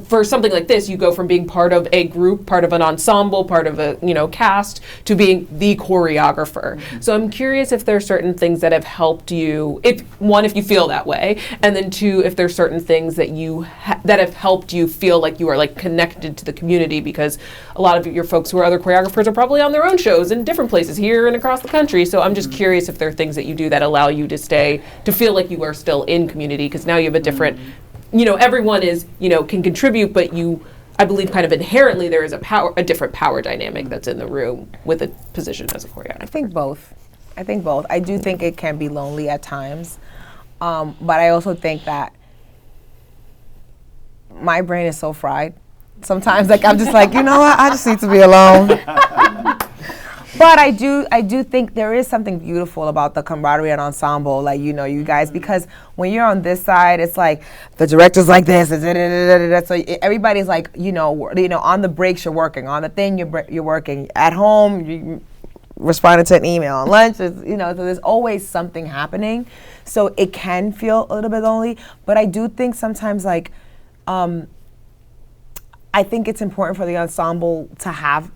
for something like this, you go from being part of a group, part of an ensemble, part of a cast, to being the choreographer. So I'm curious if there are certain things that have helped you, if you feel that way, and then two, if there's certain things that that have helped you feel like you are like connected to the community, because a lot of your folks who are other choreographers are probably on their own shows in different places here and across the country. So I'm just curious if there are things that you do that allow you to feel like you are still in community, because now you have a different, everyone is, can contribute, but I believe kind of inherently there is a different power dynamic that's in the room with a position as a choreographer. I think both. I do think it can be lonely at times, but I also think that my brain is so fried. Sometimes, like, I'm just like, you know what, I just need to be alone. But I do think there is something beautiful about the camaraderie and ensemble, like, you guys, because when you're on this side, it's like the director's like this, so everybody's like, on the breaks you're working, on the thing you're working, at home you responding to an email, on lunch, so there's always something happening, so it can feel a little bit lonely. But I do think sometimes, like, I think it's important for the ensemble to have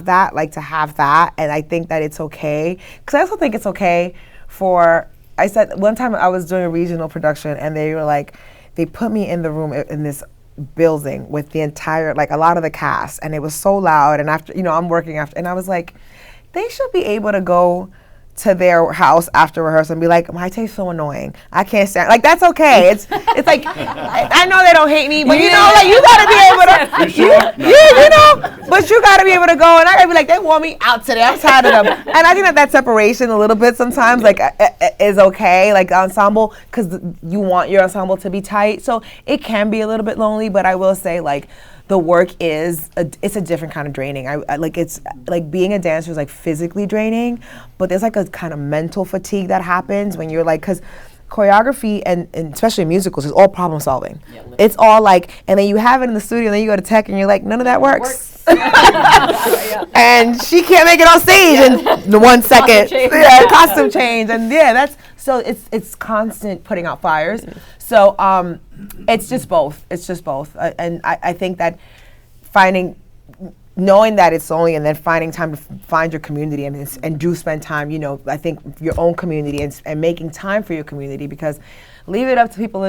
that, and I think that it's okay. Because I also think it's okay I said one time I was doing a regional production, and they were like, they put me in the room in this building with the entire, like, a lot of the cast, and it was so loud, and after, I'm working after, and I was like, they should be able to go to their house after rehearsal and be like, Mayte's so annoying, I can't stand, like, that's okay. It's like, I know they don't hate me, but like, you gotta be able to, but you gotta be able to go, and I gotta be like, they want me out today, I'm tired of them. And I think that separation a little bit sometimes, like, is okay, like, ensemble, because you want your ensemble to be tight, so it can be a little bit lonely. But I will say, like, the work it's a different kind of draining. I like, it's like being a dancer is like physically draining, but there's like a kind of mental fatigue that happens when you're like, because choreography and especially musicals is all problem solving. Yeah, it's all like, and then you have it in the studio, and then you go to tech and you're like, none of that works. And she can't make it on stage in 1 second. Costume change, and that's, so it's constant putting out fires. So it's just both. And I think that finding knowing that it's only, and then finding time to find your community and do spend time, I think your own community and making time for your community, because leave it up to people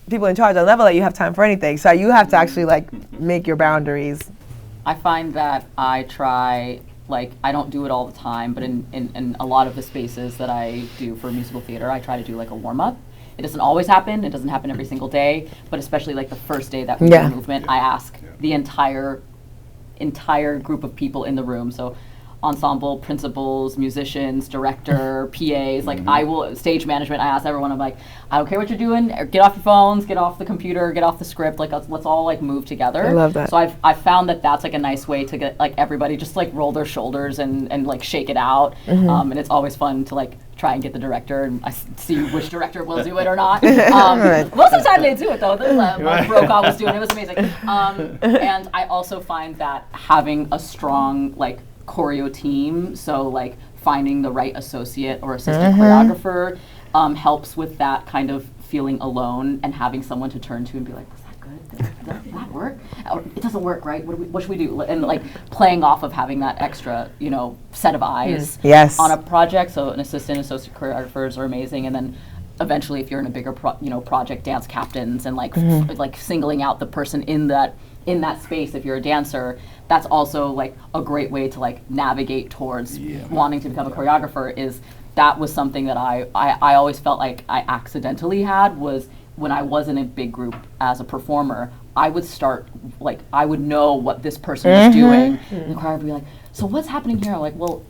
people in charge. They'll never let you have time for anything. So you have to actually make your boundaries. I find that I try, I don't do it all the time, but in a lot of the spaces that I do for musical theater, I try to do a warm-up. It doesn't always happen. It doesn't happen every single day, but especially the first day that we do movement, I ask the entire group of people in the room. So ensemble, principals, musicians, director, PAs, I will, stage management, I ask everyone, I'm I don't care what you're doing, get off your phones, get off the computer, get off the script, let's all move together. I love that. So I've found that that's a nice way to get everybody just roll their shoulders and shake it out. And it's always fun to try and get the director, and I see which director will do it or not. Most of the time they do it though. Mark Brokaw was doing it, it was amazing. And I also find that having a strong choreo team, so finding the right associate or assistant choreographer helps with that kind of feeling alone and having someone to turn to and be was that good? Did that work? Or, it doesn't work, right? What should we do? And playing off of having that extra, set of eyes on a project. So an assistant, associate choreographers are amazing, and then eventually, if you're in a bigger project, dance captains and singling out the person in that space. If you're a dancer, that's also a great way to navigate towards wanting to become a choreographer. That was something that I always felt I accidentally had, was when I was in a big group as a performer, I would start I would know what this person was doing, and the choreographer would be so what's happening here? Well,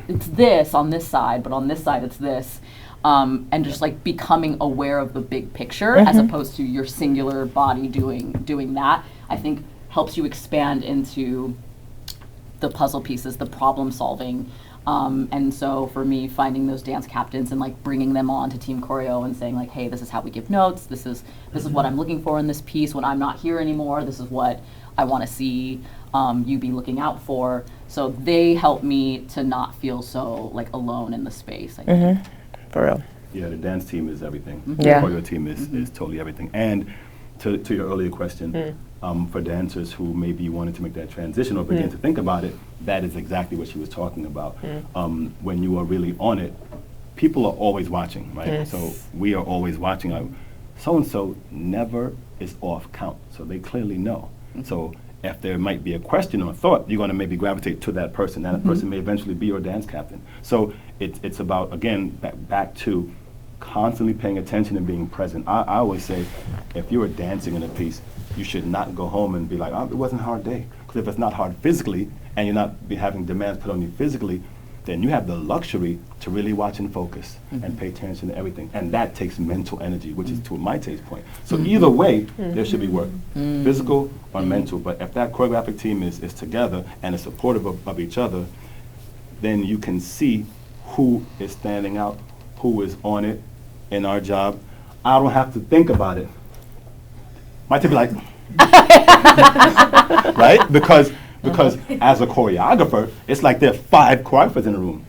it's this on this side, but on this side it's this. And just becoming aware of the big picture as opposed to your singular body doing that, I think helps you expand into the puzzle pieces, the problem solving. And so for me, finding those dance captains and bringing them on to team choreo and saying hey, this is how we give notes. This is what I'm looking for in this piece when I'm not here anymore. This is what I want to see you be looking out for. So they help me to not feel so alone in the space, I think. For real. Yeah, the dance team is everything. Yeah. The choreo team is totally everything. And to your earlier question, for dancers who maybe wanted to make that transition or begin to think about it, that is exactly what she was talking about. When you are really on it, people are always watching, right? So we are always watching. So-and-so never is off count, so they clearly know. So if there might be a question or a thought, you're going to maybe gravitate to that person, and that person may eventually be your dance captain. So it's about, again, back to constantly paying attention and being present. I always say, if you are dancing in a piece, you should not go home and be it wasn't a hard day. Because if it's not hard physically, and you're not having demands put on you physically, then you have the luxury to really watch and focus and pay attention to everything. And that takes mental energy, which is to Mayte's point. So either way, there should be work, physical or mental. But if that choreographic team is together and is supportive of each other, then you can see who is standing out, who is on it in our job. I don't have to think about it. Mayte be right? Because as a choreographer, it's there are 5 choreographers in the room.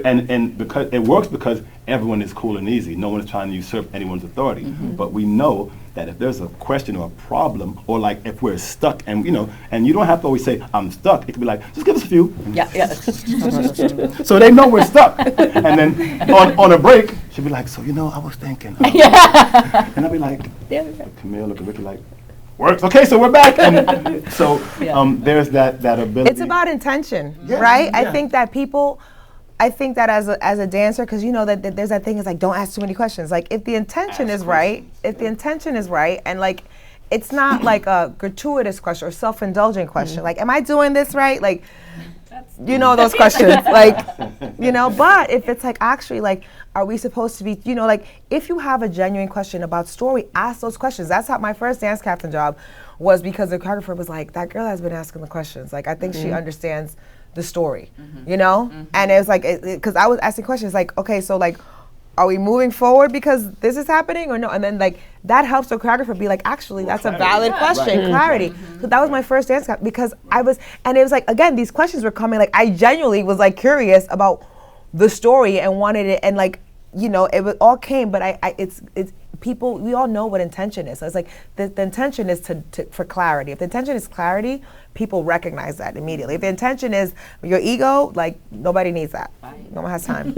And because it works because everyone is cool and easy. No one is trying to usurp anyone's authority. But we know that if there's a question or a problem, or if we're stuck, and and you don't have to always say, I'm stuck. It could be just give us a few. Yeah. So they know we're stuck. And then on a break, she'll be so I was thinking. And I'll be Camille, look at Ricky works. Okay, so we're back. And so there's that ability. It's about intention, right? I think that as a dancer, because that there's that thing is don't ask too many questions. If the intention is right, and it's not a gratuitous question or self-indulgent question. Am I doing this right? Those questions. But if it's actually are we supposed to be, if you have a genuine question about story, ask those questions. That's how my first dance captain job was, because the choreographer was that girl has been asking the questions. I think she understands the story, And it was because I was asking questions okay, so are we moving forward because this is happening or no? And then that helps the choreographer be actually that's a valid question, clarity. So that was my first dance captain, because I was, and it was again, these questions were coming, I genuinely was curious about the story and wanted it, and you know, all came, but it's people, we all know what intention is. So it's like the intention is for clarity. If the intention is clarity, people recognize that immediately. If the intention is your ego, like nobody needs that. No one has time.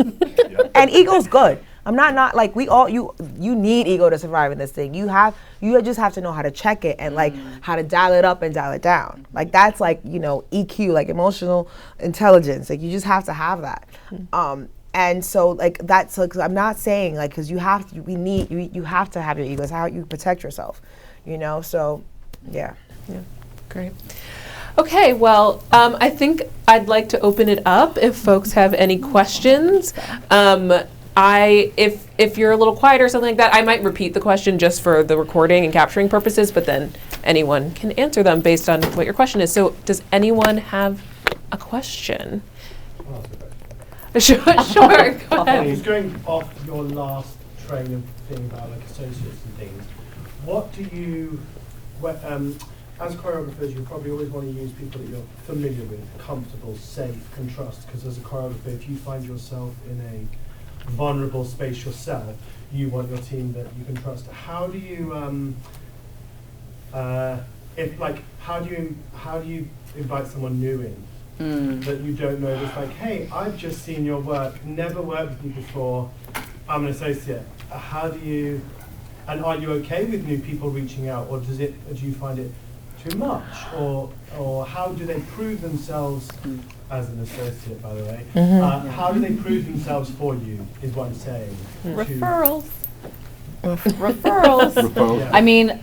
And ego's good. I'm not like you need ego to survive in this thing. You just have to know how to check it and like how to dial it up and dial it down. Like that's like, you know, EQ, like emotional intelligence. Like you just have to have that. And so like that's like, I'm not saying like, cause you have to have your ego. It's how you protect yourself, you know? So yeah. Yeah, great. Okay, well, I think I'd like to open it up if folks have any questions. If you're a little quiet or something like that, I might repeat the question just for the recording and capturing purposes, but then anyone can answer them based on what your question is. So does anyone have a question? Sure, go ahead. Just going off your last train of thing about like associates and things, what do you, as choreographers, you probably always want to use people that you're familiar with, comfortable, safe, can trust, because as a choreographer, if you find yourself in a vulnerable space yourself, you want your team that you can trust. How do you, how do you invite someone new in? That you don't know, it's like, hey, I've just seen your work, never worked with you before, I'm an associate. How do you, and are you okay with new people reaching out, or do you find it too much, or how do they prove themselves as an associate, by the way? How do they prove themselves for you, is what I'm saying. Referrals. Referrals. Yeah. I mean,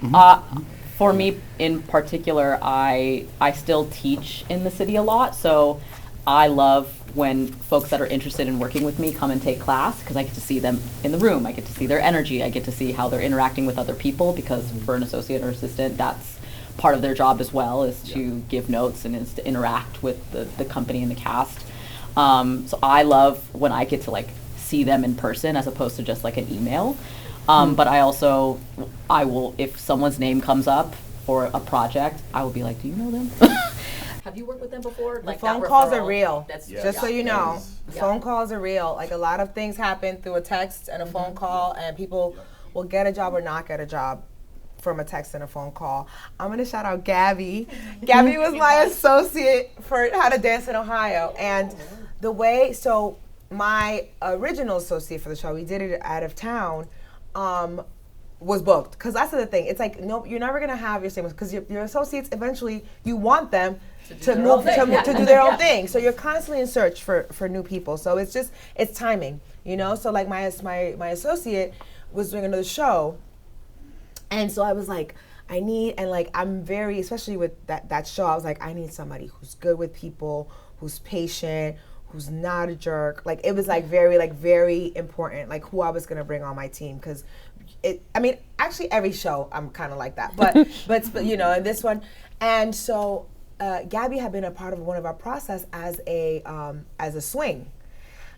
for me in particular, I still teach in the city a lot, so I love when folks that are interested in working with me come and take class, because I get to see them in the room, I get to see their energy, I get to see how they're interacting with other people, because for an associate or assistant, that's part of their job as well, is to give notes and is to interact with the company and the cast. So I love when I get to like see them in person as opposed to just like an email. But I will, if someone's name comes up for a project, I will be like, do you know them? Have you worked with them before? The phone calls are real. Just so you know, Yes. phone calls are real. Like a lot of things happen through a text and a phone call, and people will get a job or not get a job from a text and a phone call. I'm gonna shout out Gabby. Gabby was my associate for How to Dance in Ohio, and the way, so my original associate for the show, we did it out of town, was booked. Because that's the thing. It's like, no, you're never going to have your same, because your associates, eventually, you want them to do their own thing. So you're constantly in search for new people. So it's just, it's timing, you know? So like my associate was doing another show. And so I was like, I'm very, especially with that show, I was like, I need somebody who's good with people, who's patient, who's not a jerk. Like it was like very important, like who I was gonna bring on my team, because actually every show I'm kind of like that, but you know, in this one. And so Gabby had been a part of one of our process as a swing,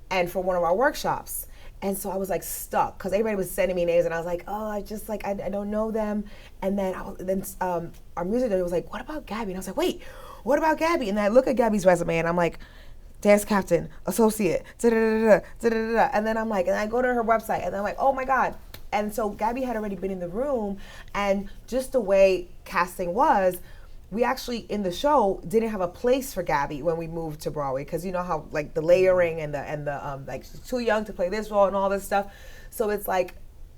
and for one of our workshops. And so I was like stuck, because everybody was sending me names, and I was like, oh, I just like I don't know them. And then our music director was like, what about Gabby? And I was like, wait, what about Gabby? And then I look at Gabby's resume, and I'm like, dance captain, associate, da-da-da-da, da-da-da-da. And then I'm like, and I go to her website, and I'm like, oh my God. And so Gabby had already been in the room, and just the way casting was, we actually in the show didn't have a place for Gabby when we moved to Broadway, because you know how like the layering and the like she's too young to play this role and all this stuff. So it's like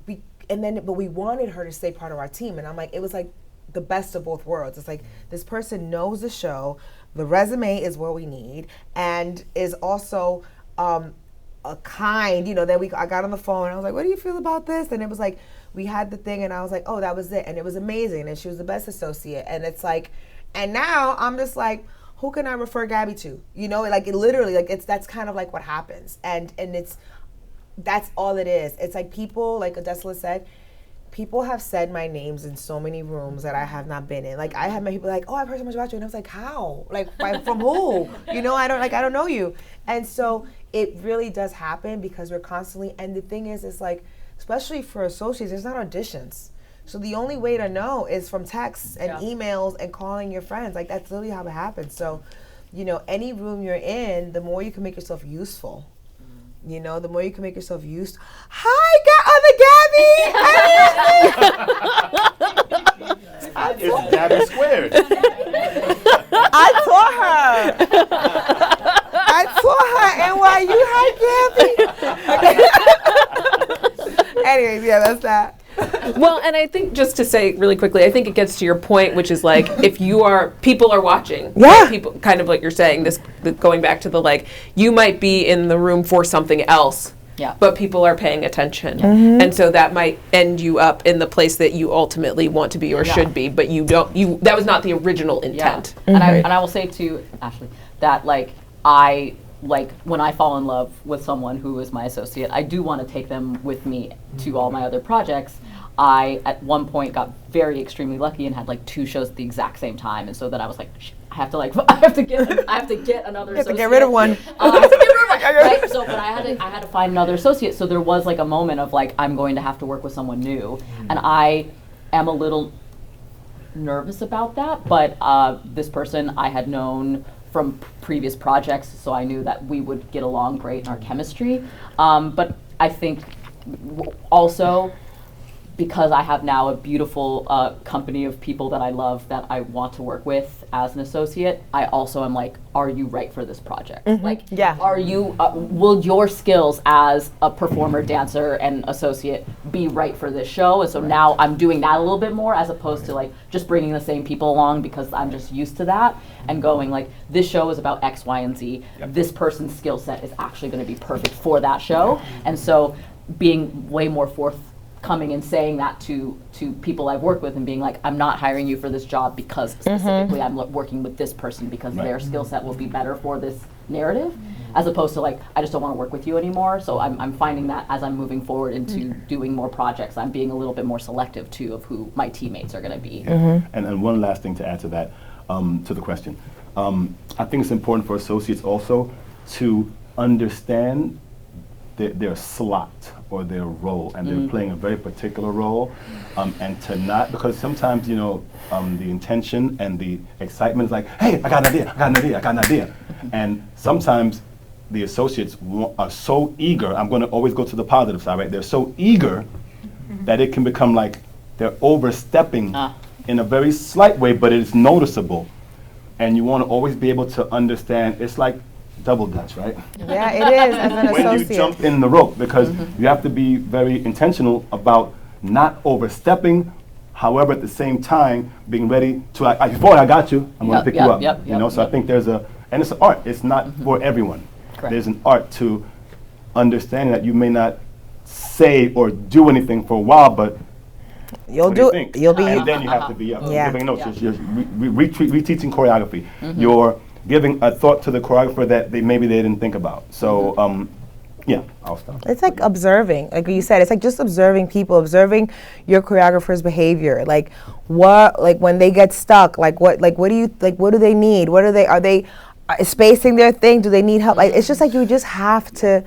but we wanted her to stay part of our team, and I'm like, it was like the best of both worlds. It's like this person knows the show, the resume is what we need, and is also a kind, you know. Then I got on the phone and I was like, what do you feel about this? And it was like, we had the thing, and I was like, oh, that was it. And it was amazing, and she was the best associate. And it's like, and now I'm just like, who can I refer Gabby to? You know, like it literally, like that's kind of like what happens. And that's all it is. It's like people, like Adesola said, people have said my names in so many rooms that I have not been in. Like I have met people like, oh, I've heard so much about you. And I was like, how? Like from who? You know, I don't know you. And so it really does happen, because we're constantly, and the thing is, it's like, especially for associates, there's not auditions. So the only way to know is from texts and emails and calling your friends. Like that's literally how it happens. So, you know, any room you're in, the more you can make yourself useful, You know, the more you can make yourself used. Hi, other Gabby. It's Gabby squared. I saw her. NYU. Hi, Gabby. Anyways, yeah, that's that. Well, and I think just to say really quickly, I think it gets to your point, which is like if people are watching. Yeah. Right? People, kind of like you're saying, going back to the like, you might be in the room for something else. Yeah. But people are paying attention. And so that might end you up in the place that you ultimately want to be or should be, but that was not the original intent. Yeah. And I will say to Ashley that when I fall in love with someone who is my associate, I do want to take them with me to all my other projects. I, at one point, got very extremely lucky and had like 2 shows at the exact same time. And so then I was like, I have to get another associate. You have to get rid of one. Right? So, but I had to find another associate. So there was like a moment of like, I'm going to have to work with someone new. And I am a little nervous about that. But this person I had known from previous projects, so I knew that we would get along great in our chemistry. But I think also because I have now a beautiful company of people that I love that I want to work with as an associate, I also am like, are you right for this project? Like, are you, will your skills as a performer, dancer, and associate be right for this show? And so now I'm doing that a little bit more as opposed to like just bringing the same people along because I'm just used to that and going like, this show is about X, Y, and Z. This person's skill set is actually going to be perfect for that show. And so being way more forthcoming and saying that to people I've worked with and being like, I'm not hiring you for this job because specifically I'm working with this person because their skill set will be better for this narrative, as opposed to like, I just don't want to work with you anymore. So I'm finding that as I'm moving forward into doing more projects, I'm being a little bit more selective too of who my teammates are going to be. And one last thing to add to that, to the question. I think it's important for associates also to understand their slot or their role, and they're playing a very particular role, and to not, because sometimes, you know, the intention and the excitement is like, hey, I got an idea. And sometimes the associates are so eager, I'm going to always go to the positive side, right? They're so eager that it can become like they're overstepping in a very slight way, but it's noticeable. And you want to always be able to understand, it's like double dutch, right? Yeah, it is as an When associate. you jump in the rope, because you have to be very intentional about not overstepping, however, at the same time, being ready to, like, before I got you, I'm going to pick you up. You know, so I think there's and it's an art. It's not for everyone. Correct. There's an art to understanding that you may not say or do anything for a while, but You'll what do you do. think? You'll be. And then you have to be Yeah. giving notes. You're reteaching choreography. You're giving a thought to the choreographer that maybe they didn't think about. So, yeah, I'll stop. It's like observing, like you said. It's like just observing people, observing your choreographer's behavior. Like what, like when they get stuck. Like what do you like? What do they need? What are they spacing their thing? Do they need help? Like it's just like you just have to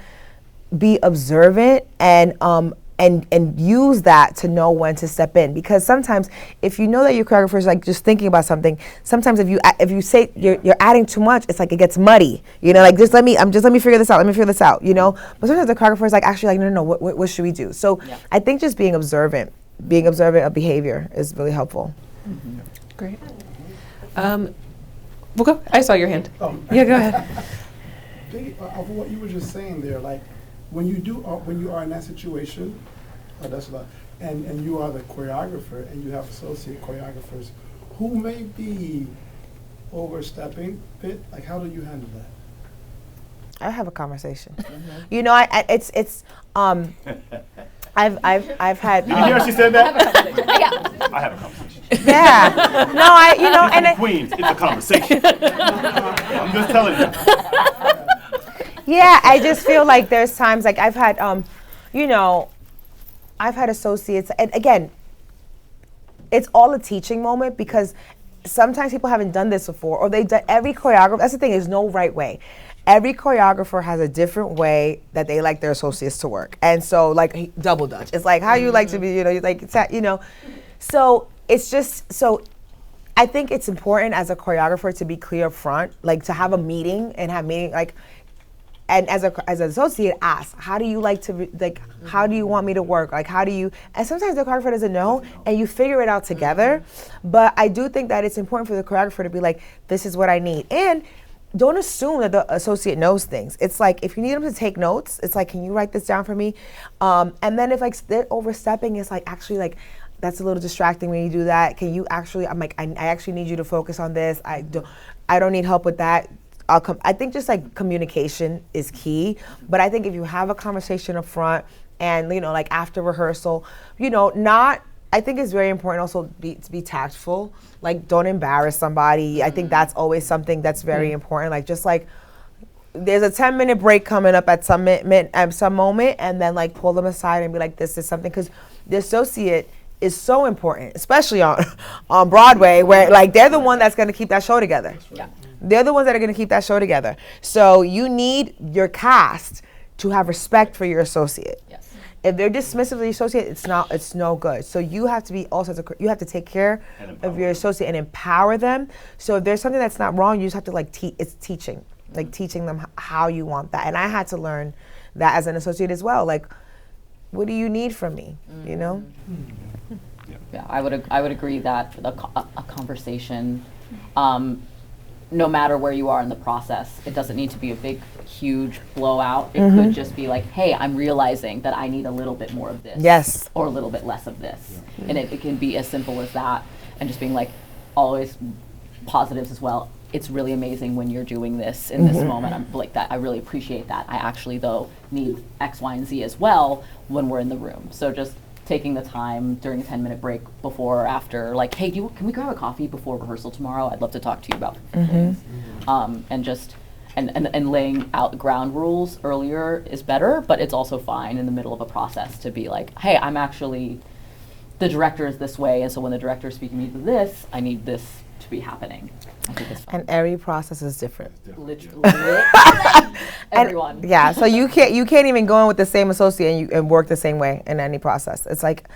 be observant and use that to know when to step in, because sometimes if you know that your choreographer is like just thinking about something, sometimes if you say you're adding too much, it's like it gets muddy, you know, like just let me figure this out, you know. But sometimes the choreographer is like actually like no, what should we do? So I think just being observant of behavior is really helpful. Great. We'll go. I saw your hand. Oh. Yeah, go ahead. Of what you were just saying there, like when you are in that situation, and you are the choreographer and you have associate choreographers who may be overstepping a bit, like how do you handle that? I have a conversation. You know, I've had. You hear she said that? I have a conversation. Yeah. No, and Queens, it's a conversation. I'm just telling you. Yeah, I just feel like there's times like I've had, I've had associates, and again, it's all a teaching moment because sometimes people haven't done this before, or they've done every choreographer. That's the thing, there's no right way. Every choreographer has a different way that they like their associates to work. And so like double dutch, it's like how you like to be, so it's just, so I think it's important as a choreographer to be clear up front, like to have a meeting and have meeting, like, and as an associate, ask, how do you like to, like, how do you want me to work? Like, how do you, and sometimes the choreographer doesn't know, and you figure it out together. But I do think that it's important for the choreographer to be like, this is what I need. And don't assume that the associate knows things. It's like, if you need them to take notes, it's like, can you write this down for me? And then if like they're overstepping, it's like, actually like, that's a little distracting when you do that. Can you actually, I'm like, I actually need you to focus on this. I don't need help with that. I think just like communication is key, but I think if you have a conversation up front and, you know, like after rehearsal, you know, I think it's very important also to be tactful. Like, don't embarrass somebody. I think that's always something that's very important. Like, just like, there's a 10-minute break coming up at some moment, and then like pull them aside and be like, this is something, because the associate is so important, especially on Broadway, where like they're the one that's gonna keep that show together. Yeah. They're the ones that are going to keep that show together. So you need your cast to have respect for your associate. Yes. If they're dismissive of the associate, it's no good. So you have to be you have to take care of your associate and empower them. So if there's something that's not wrong, you just have to like it's teaching, like teaching them how you want that. And I had to learn that as an associate as well. Like, what do you need from me? You know? Yeah, I would agree that a conversation. No matter where you are in the process, it doesn't need to be a big, huge blowout. It could just be like, hey, I'm realizing that I need a little bit more of this. Yes. Or a little bit less of this. And it can be as simple as that. And just being like, always positives as well. It's really amazing when you're doing this in this moment. I'm like that. I really appreciate that. I actually, though, need X, Y, and Z as well when we're in the room. So just taking the time during a 10-minute break before or after, like, hey, can we grab a coffee before rehearsal tomorrow? I'd love to talk to you about things. And just and laying out the ground rules earlier is better, but it's also fine in the middle of a process to be like, hey, I'm actually, the director is this way, and so when the director is speaking me to this, I need this to be happening. I think it's fun. And every process is different. Literally. Everyone. Yeah, so you can't even go in with the same associate and work the same way in any process. It's like,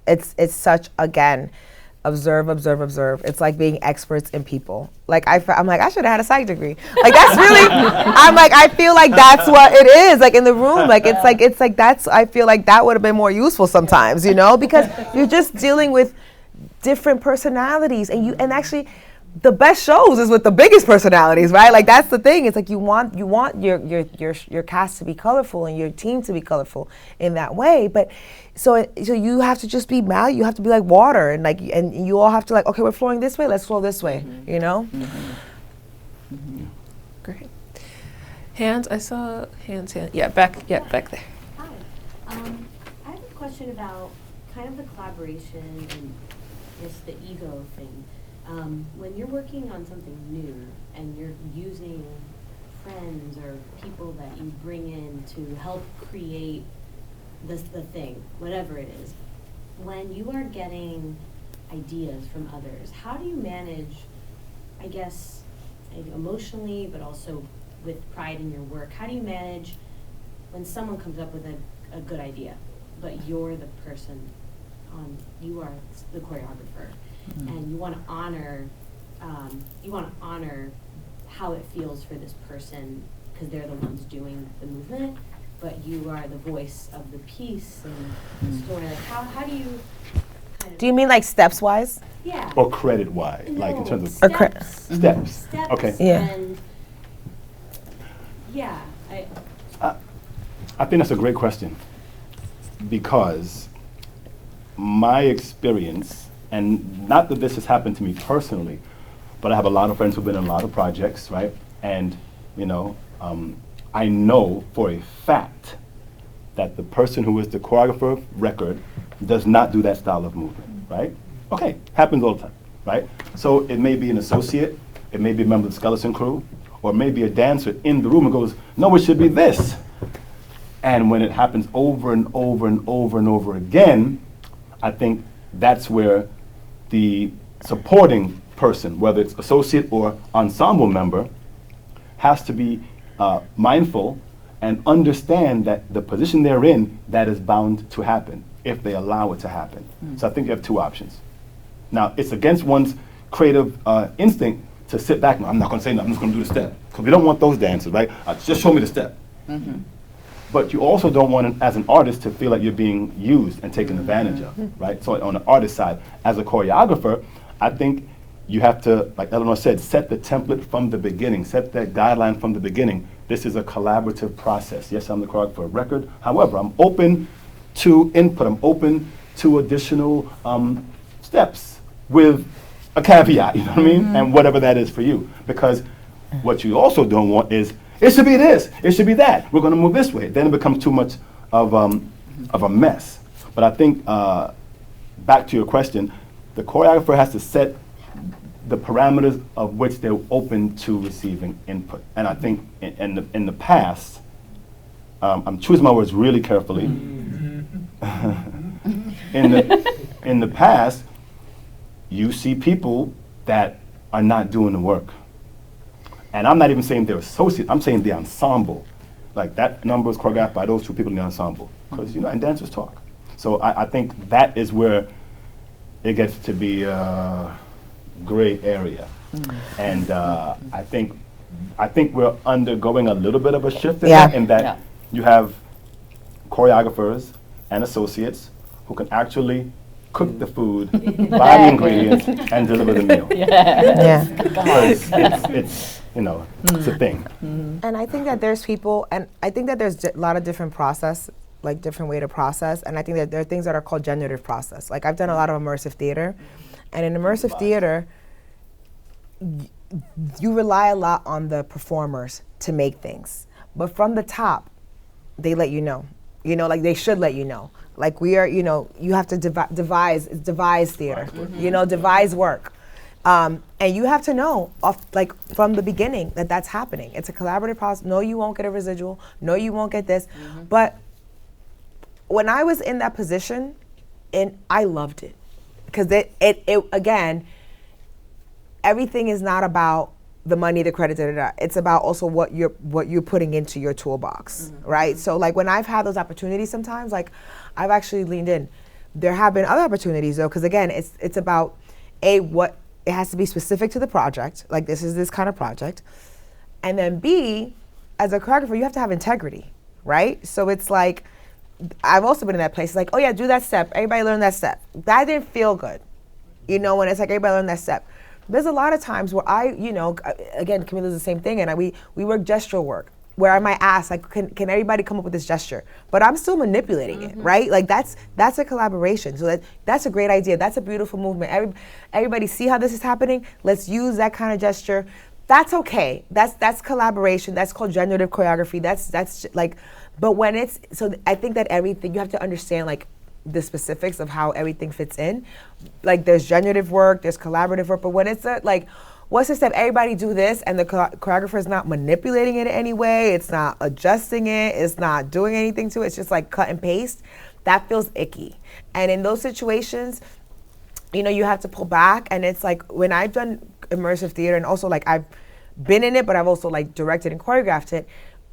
it's such, again, observe. It's like being experts in people. Like I'm like, I should have had a psych degree. Like that's really, I'm like, I feel like that's what it is. Like in the room, like it's like that's, I feel like that would have been more useful sometimes, you know, because you're just dealing with different personalities, and actually the best shows is with the biggest personalities, right? Like that's the thing. It's like you want your cast to be colorful and your team to be colorful in that way. But so you have to just be you have to be like water, and you all have to like, okay, we're flowing this way, let's flow this way, you know? Great. Hands, I saw hands. Yeah, back there. Hi. I have a question about kind of the collaboration and just the ego thing. When you're working on something new and you're using friends or people that you bring in to help create the thing, whatever it is, when you are getting ideas from others, how do you manage, I guess, emotionally, but also with pride in your work, how do you manage when someone comes up with a good idea, but you're the person you are the choreographer, and you want to honor how it feels for this person because they're the ones doing the movement, but you are the voice of the piece and the story. Like how do you kind of... Do you mean like steps wise? Yeah. Or credit wise, like in terms of steps. steps. Okay. Yeah. And yeah, I think that's a great question, because my experience, and not that this has happened to me personally, but I have a lot of friends who've been in a lot of projects, right? And, you know, I know for a fact that the person who is the choreographer of record does not do that style of movement, right? Okay, happens all the time, right? So it may be an associate, it may be a member of the skeleton crew, or it may be a dancer in the room and goes, no, it should be this. And when it happens over and over and over and over again, I think that's where the supporting person, whether it's associate or ensemble member, has to be mindful and understand that the position they're in, that is bound to happen if they allow it to happen. So I think you have two options. Now, it's against one's creative instinct to sit back and I'm not going to say nothing, I'm just going to do the step. Because we don't want those dancers, right? Just show me the step. But you also don't want, as an artist, to feel like you're being used and taken advantage of, right? So on the artist side, as a choreographer, I think you have to, like Ellenore said, set the template from the beginning, set that guideline from the beginning. This is a collaborative process. Yes, I'm the choreographer of record. However, I'm open to input. I'm open to additional steps with a caveat, you know what I mean? And whatever that is for you. Because what you also don't want is, it should be this, it should be that. We're gonna move this way. Then it becomes too much of a mess. But I think, back to your question, the choreographer has to set the parameters of which they're open to receiving input. And I think in the past, I'm choosing my words really carefully. In the past, you see people that are not doing the work. And I'm not even saying they're associates, I'm saying the ensemble. Like that number is choreographed by those two people in the ensemble. Because, you know, and dancers talk. So I think that is where it gets to be a gray area. And I think we're undergoing a little bit of a shift in that, in that you have choreographers and associates who can actually cook the food, buy the ingredients, and deliver the meal. Because it's you know, it's a thing. And I think that there's people, and I think that there's a lot of different process, like different way to process, and I think that there are things that are called generative process. Like I've done a lot of immersive theater, and in immersive theater, you rely a lot on the performers to make things. But from the top, they let you know. You know, like they should let you know. Like we are, you know, you have to devise theater, you know, devise work. And you have to know, like from the beginning, that that's happening. It's a collaborative process. No, you won't get a residual. No, you won't get this. But when I was in that position, and I loved it, because it again, everything is not about the money, the credit, It's about also what you're putting into your toolbox, right? So like when I've had those opportunities, sometimes like I've actually leaned in. There have been other opportunities though, because again, it's about what it has to be specific to the project, like this is this kind of project, and then B, as a choreographer, you have to have integrity, right? So it's like I've also been in that place, like, oh yeah, do that step. Everybody learn that step. That didn't feel good, you know, when it's like everybody learn that step. There's a lot of times where again, Camila's the same thing, and we work gesture work, where I might ask, like, can everybody come up with this gesture? But I'm still manipulating it, right? Like that's a collaboration. So that's a great idea. That's a beautiful movement. Everybody see how this is happening? Let's use that kind of gesture. That's okay. That's collaboration. That's called generative choreography. That's like, but when it's, so I think that everything, you have to understand like the specifics of how everything fits in. Like there's generative work, there's collaborative work, but when it's like, what's the step? Everybody do this, and the choreographer is not manipulating it in any way. It's not adjusting it. It's not doing anything to it. It's just like cut and paste. That feels icky. And in those situations, you know, you have to pull back. And it's like when I've done immersive theater, and also like I've been in it, but I've also like directed and choreographed it.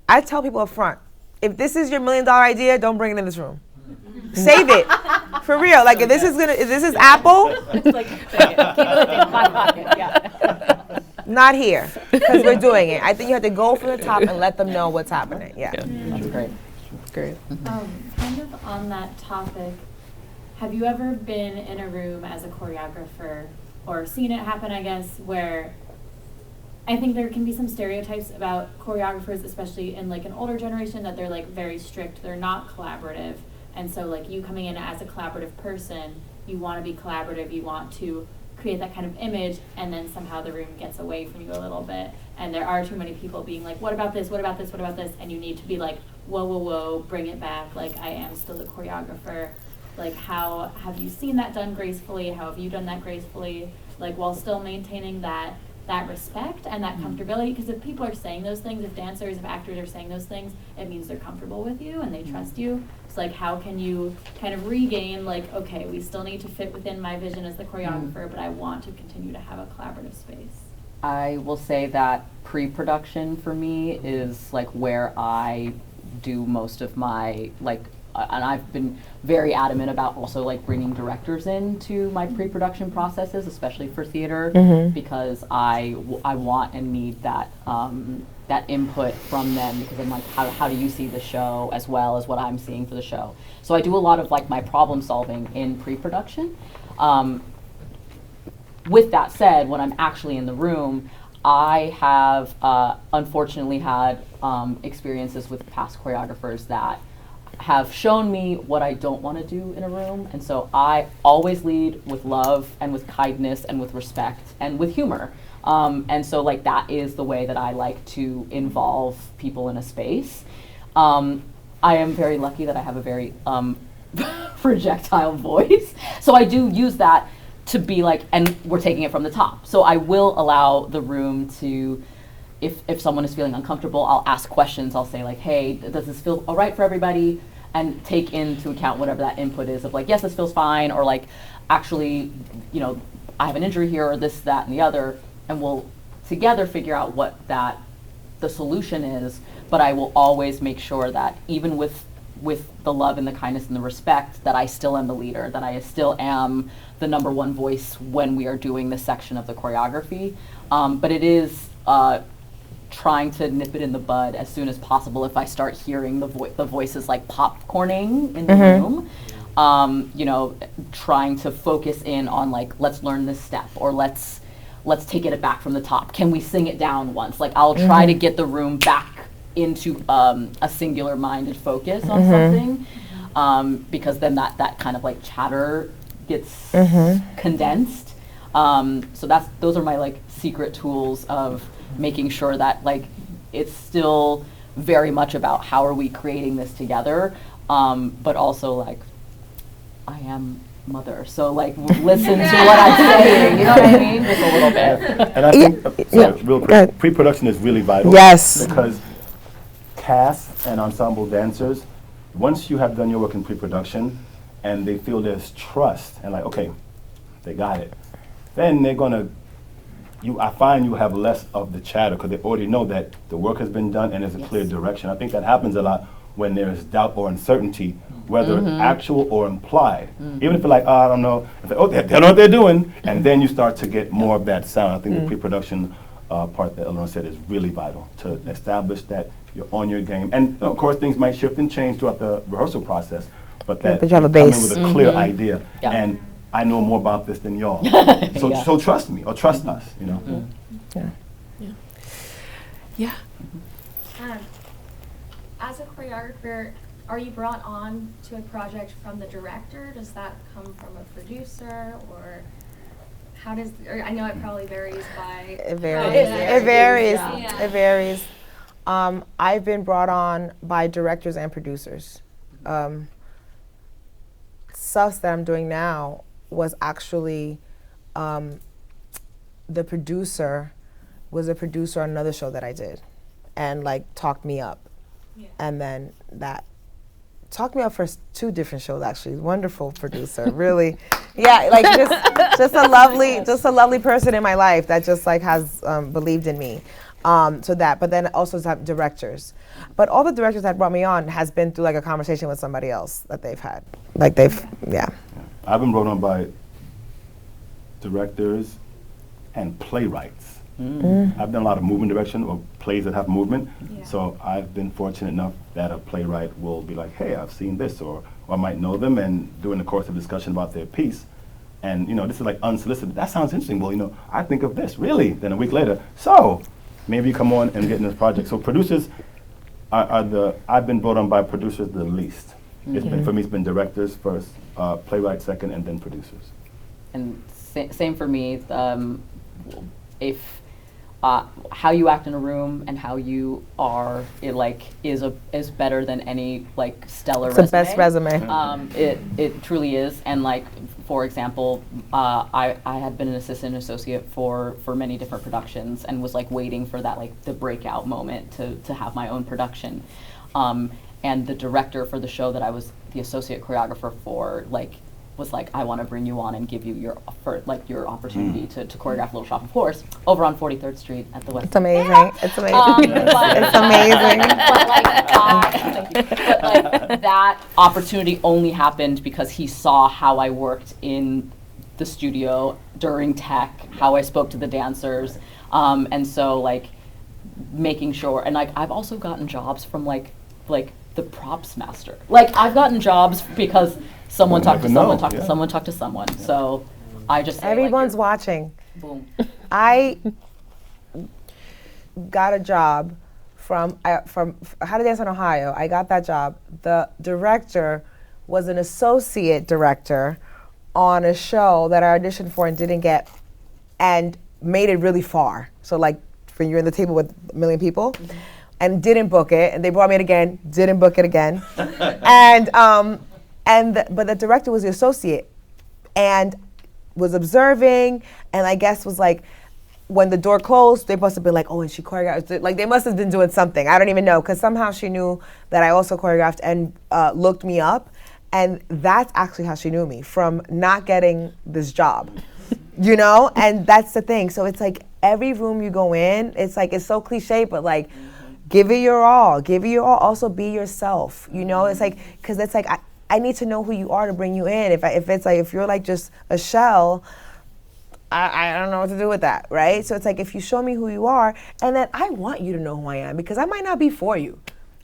I tell people up front, if this is your $1 million idea, don't bring it in this room. Save it, for real. Like if this is Apple, Like, keep it in my pocket, yeah. not here, because we're doing it. I think you have to go from the top and let them know what's happening. Yeah. That's great. Great. Kind of on that topic, have you ever been in a room as a choreographer, or seen it happen, I guess, where I think there can be some stereotypes about choreographers, especially in like an older generation, that they're like very strict, they're not collaborative. And so like you coming in as a collaborative person, you want to be collaborative, you want to create that kind of image, and then somehow the room gets away from you a little bit. And there are too many people being like, what about this, what about this, what about this? And you need to be like, whoa, whoa, whoa, bring it back. Like I am still the choreographer. Like how have you seen that done gracefully? How have you done that gracefully? Like while still maintaining that respect and that comfortability, because if people are saying those things, if dancers, if actors are saying those things, it means they're comfortable with you and they trust you. So like how can you kind of regain like, okay, we still need to fit within my vision as the choreographer, but I want to continue to have a collaborative space? I will say that pre-production for me is like where I do most of my like and I've been very adamant about also like bringing directors into my pre-production processes, especially for theater, because I want and need that that input from them, because I'm like, how do you see the show as well as what I'm seeing for the show? So I do a lot of like my problem solving in pre-production. With that said, when I'm actually in the room, I have unfortunately had experiences with past choreographers that have shown me what I don't want to do in a room, and so I always lead with love and with kindness and with respect and with humor. And so like that is the way that I like to involve people in a space. I am very lucky that I have a very projectile voice, so I do use that to be like, and we're taking it from the top. So I will allow the room to, if someone is feeling uncomfortable, I'll ask questions. I'll say like, hey, does this feel all right for everybody? And take into account whatever that input is of like, yes, this feels fine, or like, actually, you know, I have an injury here, or this, that, and the other, and we'll together figure out what the solution is. But I will always make sure that even with the love and the kindness and the respect, that I still am the leader, that I still am the number one voice when we are doing this section of the choreography. But it is trying to nip it in the bud as soon as possible if I start hearing the voices like popcorning in the room. You know, trying to focus in on like, let's learn this step, or let's take it back from the top. Can we sing it down once? Like I'll try to get the room back into a singular minded focus on something, because then that kind of like chatter gets condensed. So those are my like secret tools of making sure that like it's still very much about how are we creating this together, but also like I am mother, so like listen to what I'm saying, you know what I mean, just a little bit. And I think real quick, pre-production is really vital. Yes. Because cast and ensemble dancers, once you have done your work in pre-production and they feel there's trust and like, okay, they got it, then they're gonna, I find you have less of the chatter because they already know that the work has been done and there's a clear direction. I think that happens a lot when there's doubt or uncertainty, whether actual or implied. Even if you're like, I don't know, it's like, oh, they know what they're doing, and then you start to get more of that sound. I think the pre-production part that Ellenore said is really vital to establish that you're on your game. And of course, things might shift and change throughout the rehearsal process, but that but you have a come in base. with a clear idea. Yeah. And I know more about this than y'all. So trust me, or trust us, you know. Yeah. As a choreographer, are you brought on to a project from the director? Does that come from a producer, or how does? Or I know it probably varies by. It varies. project. It varies. Yeah. It varies. I've been brought on by directors and producers. Stuff that I'm doing now was actually the producer was a producer on another show that I did, and like talked me up, and then that talked me up for 2 different shows actually. Wonderful producer, really, like just a lovely person in my life that just like has believed in me. So that, but then also have directors. But all the directors that brought me on has been through like a conversation with somebody else that they've had. Like I've been brought on by directors and playwrights. I've done a lot of movement direction or plays that have movement. So I've been fortunate enough that a playwright will be like, hey, I've seen this, or I might know them, and during the course of discussion about their piece, and you know, this is like unsolicited, that sounds interesting, well, you know, I think of this, really? Then a week later, so maybe you come on and get in this project. So producers I've been brought on by producers the least. It's been, for me, it's been directors first, playwright second, and then producers. And same for me. If how you act in a room and how you are, it like is better than any like stellar it's resume. the best resume. It truly is. And like, for example, I had been an assistant associate for many different productions and was like waiting for that like the breakout moment to have my own production. And the director for the show that I was the associate choreographer for like was like, I want to bring you on and give you your opportunity to choreograph Little Shop of Horse over on 43rd Street at the West. It's amazing. It's amazing. It's amazing. Thank you. But like that opportunity only happened because he saw how I worked in the studio during tech, how I spoke to the dancers, and so like making sure. And like I've also gotten jobs from like the props master. Like I've gotten jobs because someone talked to someone, talked to someone, talked to someone. So I just say, Everyone's watching. Boom. I got a job from How to Dance in Ohio. I got that job. The director was an associate director on a show that I auditioned for and didn't get, and made it really far. So like when you're in the table with a million people, and didn't book it, and they brought me in again, didn't book it again, but the director was the associate, and was observing, and I guess was like, when the door closed, they must have been like, oh, and she choreographed. Like they must have been doing something. I don't even know, because somehow she knew that I also choreographed and looked me up, and that's actually how she knew me, from not getting this job, you know? And that's the thing. So it's like every room you go in, it's like, it's so cliche, but like, give it your all. Give it your all. Also be yourself. You know, it's like, because it's like I need to know who you are to bring you in. If you're like just a shell, I don't know what to do with that, right? So it's like if you show me who you are, and then I want you to know who I am, because I might not be for you.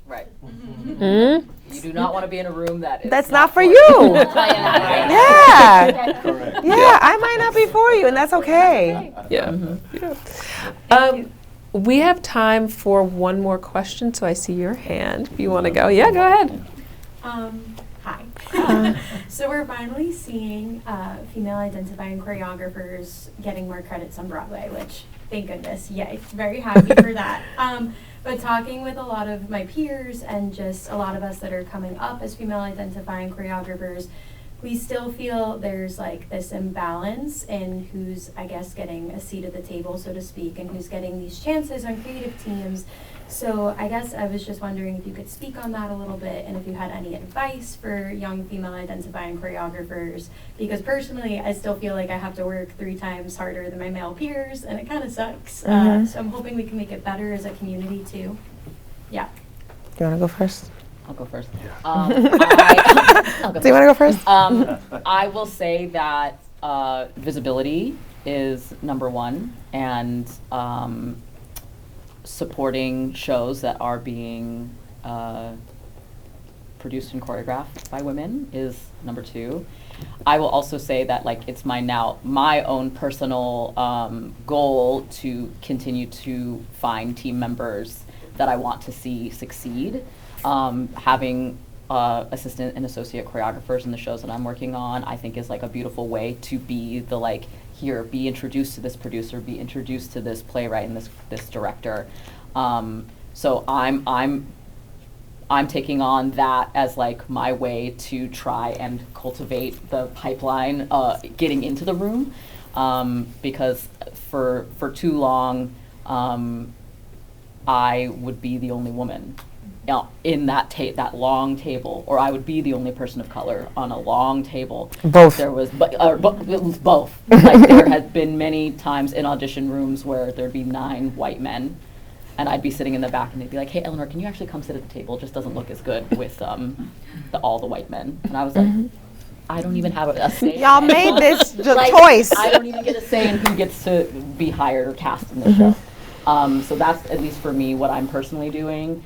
Right. Mm-hmm. You do not want to be in a room that's not for you. Yeah. Correct. Yeah, I might not be for you, and that's okay. Yeah. We have time for one more question, so I see your hand. If you want to go. Yeah, go ahead. Hi. So we're finally seeing female identifying choreographers getting more credits on Broadway, which, thank goodness, yay, very happy for that. But talking with a lot of my peers and just a lot of us that are coming up as female identifying choreographers, we still feel there's like this imbalance in who's, I guess, getting a seat at the table, so to speak, and who's getting these chances on creative teams. So I guess I was just wondering if you could speak on that a little bit, and if you had any advice for young female identifying choreographers, because personally I still feel like I have to work 3 times harder than my male peers, and it kind of sucks. So I'm hoping we can make it better as a community too. Yeah. Do you want to go first? I'll go first. Do you want to go first? I will say that visibility is number one, and supporting shows that are being produced and choreographed by women is number 2. I will also say that like it's my own personal goal to continue to find team members that I want to see succeed. Having assistant and associate choreographers in the shows that I'm working on, I think is like a beautiful way to be the like, here, be introduced to this producer, be introduced to this playwright and this director. So I'm taking on that as like my way to try and cultivate the pipeline, getting into the room, because for too long, I would be the only woman in that long table, or I would be the only person of color on a long table. Both. There was, it was both. Like there had been many times in audition rooms where there'd be 9 white men, and I'd be sitting in the back, and they'd be like, "Hey, Ellenore, can you actually come sit at the table? It just doesn't look as good with all the white men." And I was like, I don't even have a say. Y'all made this like, choice. I don't even get a say in who gets to be hired or cast in the show. So that's, at least for me, what I'm personally doing.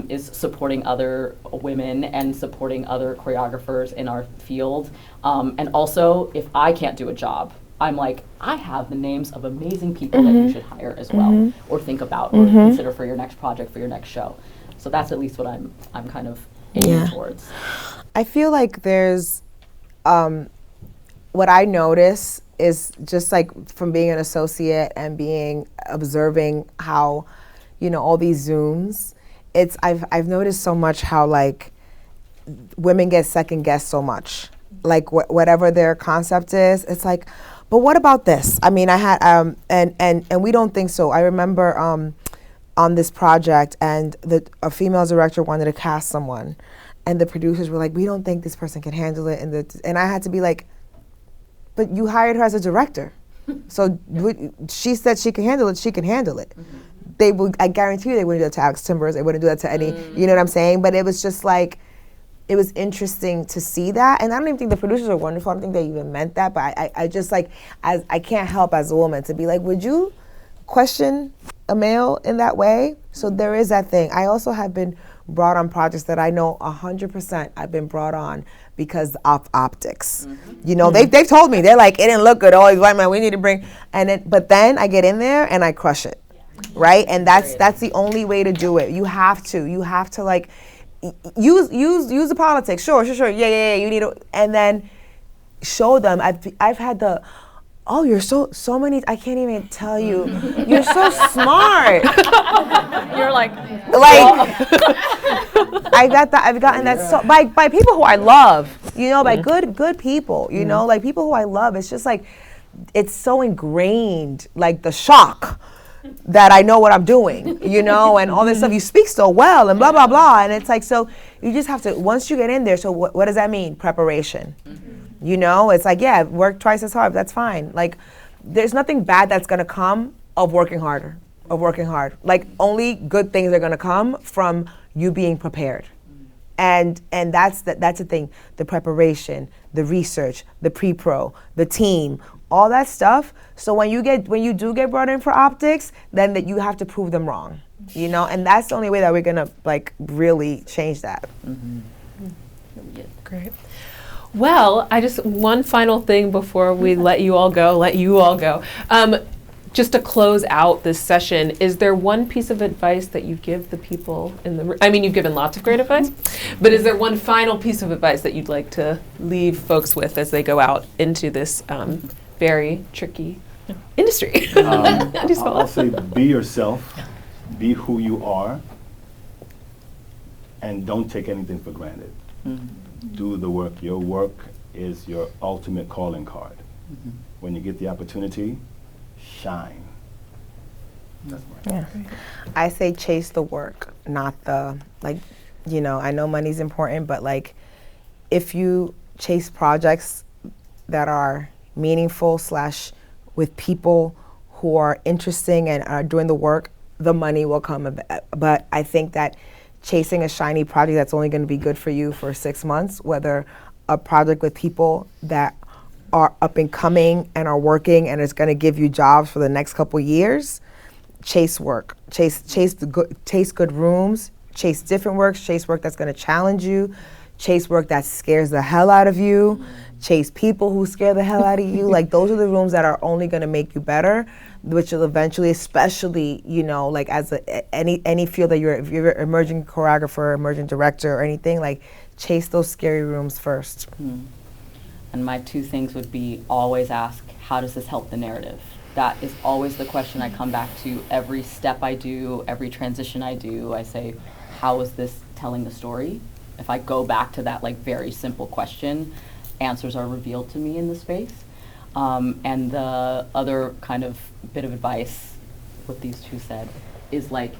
Is supporting other women and supporting other choreographers in our field. And also, if I can't do a job, I'm like, I have the names of amazing people that you should hire as well, or think about, or consider for your next project, for your next show. So that's at least what I'm kind of aiming towards. I feel like there's, what I notice is just like from being an associate and observing how, all these Zooms, I've noticed so much how like women get second guessed so much, like whatever their concept is, it's like, but what about this? I mean, I had and we don't think so. I remember on this project, and a female director wanted to cast someone, and the producers were like, we don't think this person can handle it, and I had to be like, but you hired her as a director. So she said she can handle it, she can handle it. They would, I guarantee you they wouldn't do that to Alex Timbers, they wouldn't do that to any, you know what I'm saying? But it was just like, it was interesting to see that. And I don't even think the producers are wonderful, I don't think they even meant that, but I just like, I can't help as a woman to be like, would you question a male in that way? So there is that thing. I also have been brought on projects that I know 100% I've been brought on because of optics. You know, they've told me, they're like, it didn't look good, oh, white man, we need to bring, but then I get in there and I crush it, right? And that's the only way to do it. You have to like, use the politics, sure, yeah, you need to, and then show them, I've had the, oh, you're so many, I can't even tell you, you're so smart. You're like I've gotten that so by people who I love, you know, by good people, you know, like people who I love. It's just like, it's so ingrained, like the shock that I know what I'm doing, you know, and all this stuff. You speak so well and blah, blah, blah. And it's like, so you just have to, once you get in there, so what does that mean? Preparation. You know, it's like, yeah, work twice as hard, that's fine. Like, there's nothing bad that's gonna come of working harder, Like, only good things are gonna come from you being prepared. And that's the thing, the preparation, the research, the pre-pro, the team, all that stuff. So when you do get brought in for optics, then that you have to prove them wrong, you know? And that's the only way that we're gonna like really change that. Great. Well, one final thing before we let you all go. Just to close out this session, is there one piece of advice that you give the people in the room? I mean, you've given lots of great advice, but is there one final piece of advice that you'd like to leave folks with as they go out into this very tricky industry? I'll say be yourself, be who you are, and don't take anything for granted. Do the work. Your work is your ultimate calling card. When you get the opportunity, shine. That's my advice. I say chase the work, not the, like, you know, I know money's important, but like, if you chase projects that are meaningful / with people who are interesting and are doing the work, the money will come. But I think that chasing a shiny project that's only going to be good for you for 6 months, whether a project with people that are up and coming and are working and it's going to give you jobs for the next couple years, chase work, chase good rooms, chase different works, chase work that's going to challenge you, chase work that scares the hell out of you, chase people who scare the hell out of you. Like, those are the rooms that are only going to make you better, which will eventually, especially, you know, like as any field that if you're an emerging choreographer, emerging director or anything, like chase those scary rooms first. And my 2 things would be, always ask, how does this help the narrative? That is always the question I come back to every step I do, every transition I do. I say, how is this telling the story? If I go back to that like very simple question, answers are revealed to me in the space. And the other kind of bit of advice, what these 2 said, is like,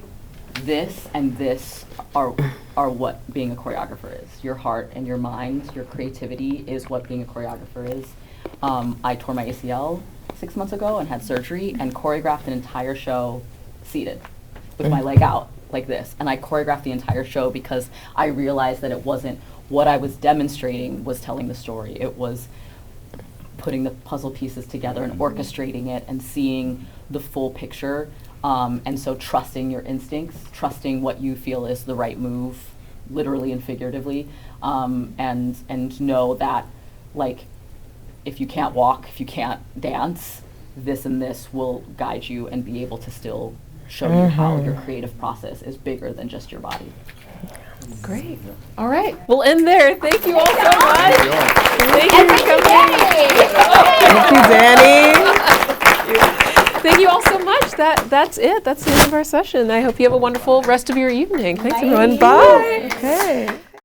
this and this are what being a choreographer is. Your heart and your mind, your creativity is what being a choreographer is. I tore my ACL 6 months ago and had surgery and choreographed an entire show seated with my leg out like this. And I choreographed the entire show because I realized that it wasn't what I was demonstrating was telling the story. It was putting the puzzle pieces together and orchestrating it and seeing the full picture. And so trusting your instincts, trusting what you feel is the right move, literally and figuratively, and know that, like, if you can't walk, if you can't dance, this and this will guide you and be able to still show you how your creative process is bigger than just your body. Great. All right. We'll end there. Thank you all so much. Thank you for coming. Thank you, Danny. Thank you all so much. That's it. That's the end of our session. I hope you have a wonderful rest of your evening. Thanks, everyone. Bye. Okay.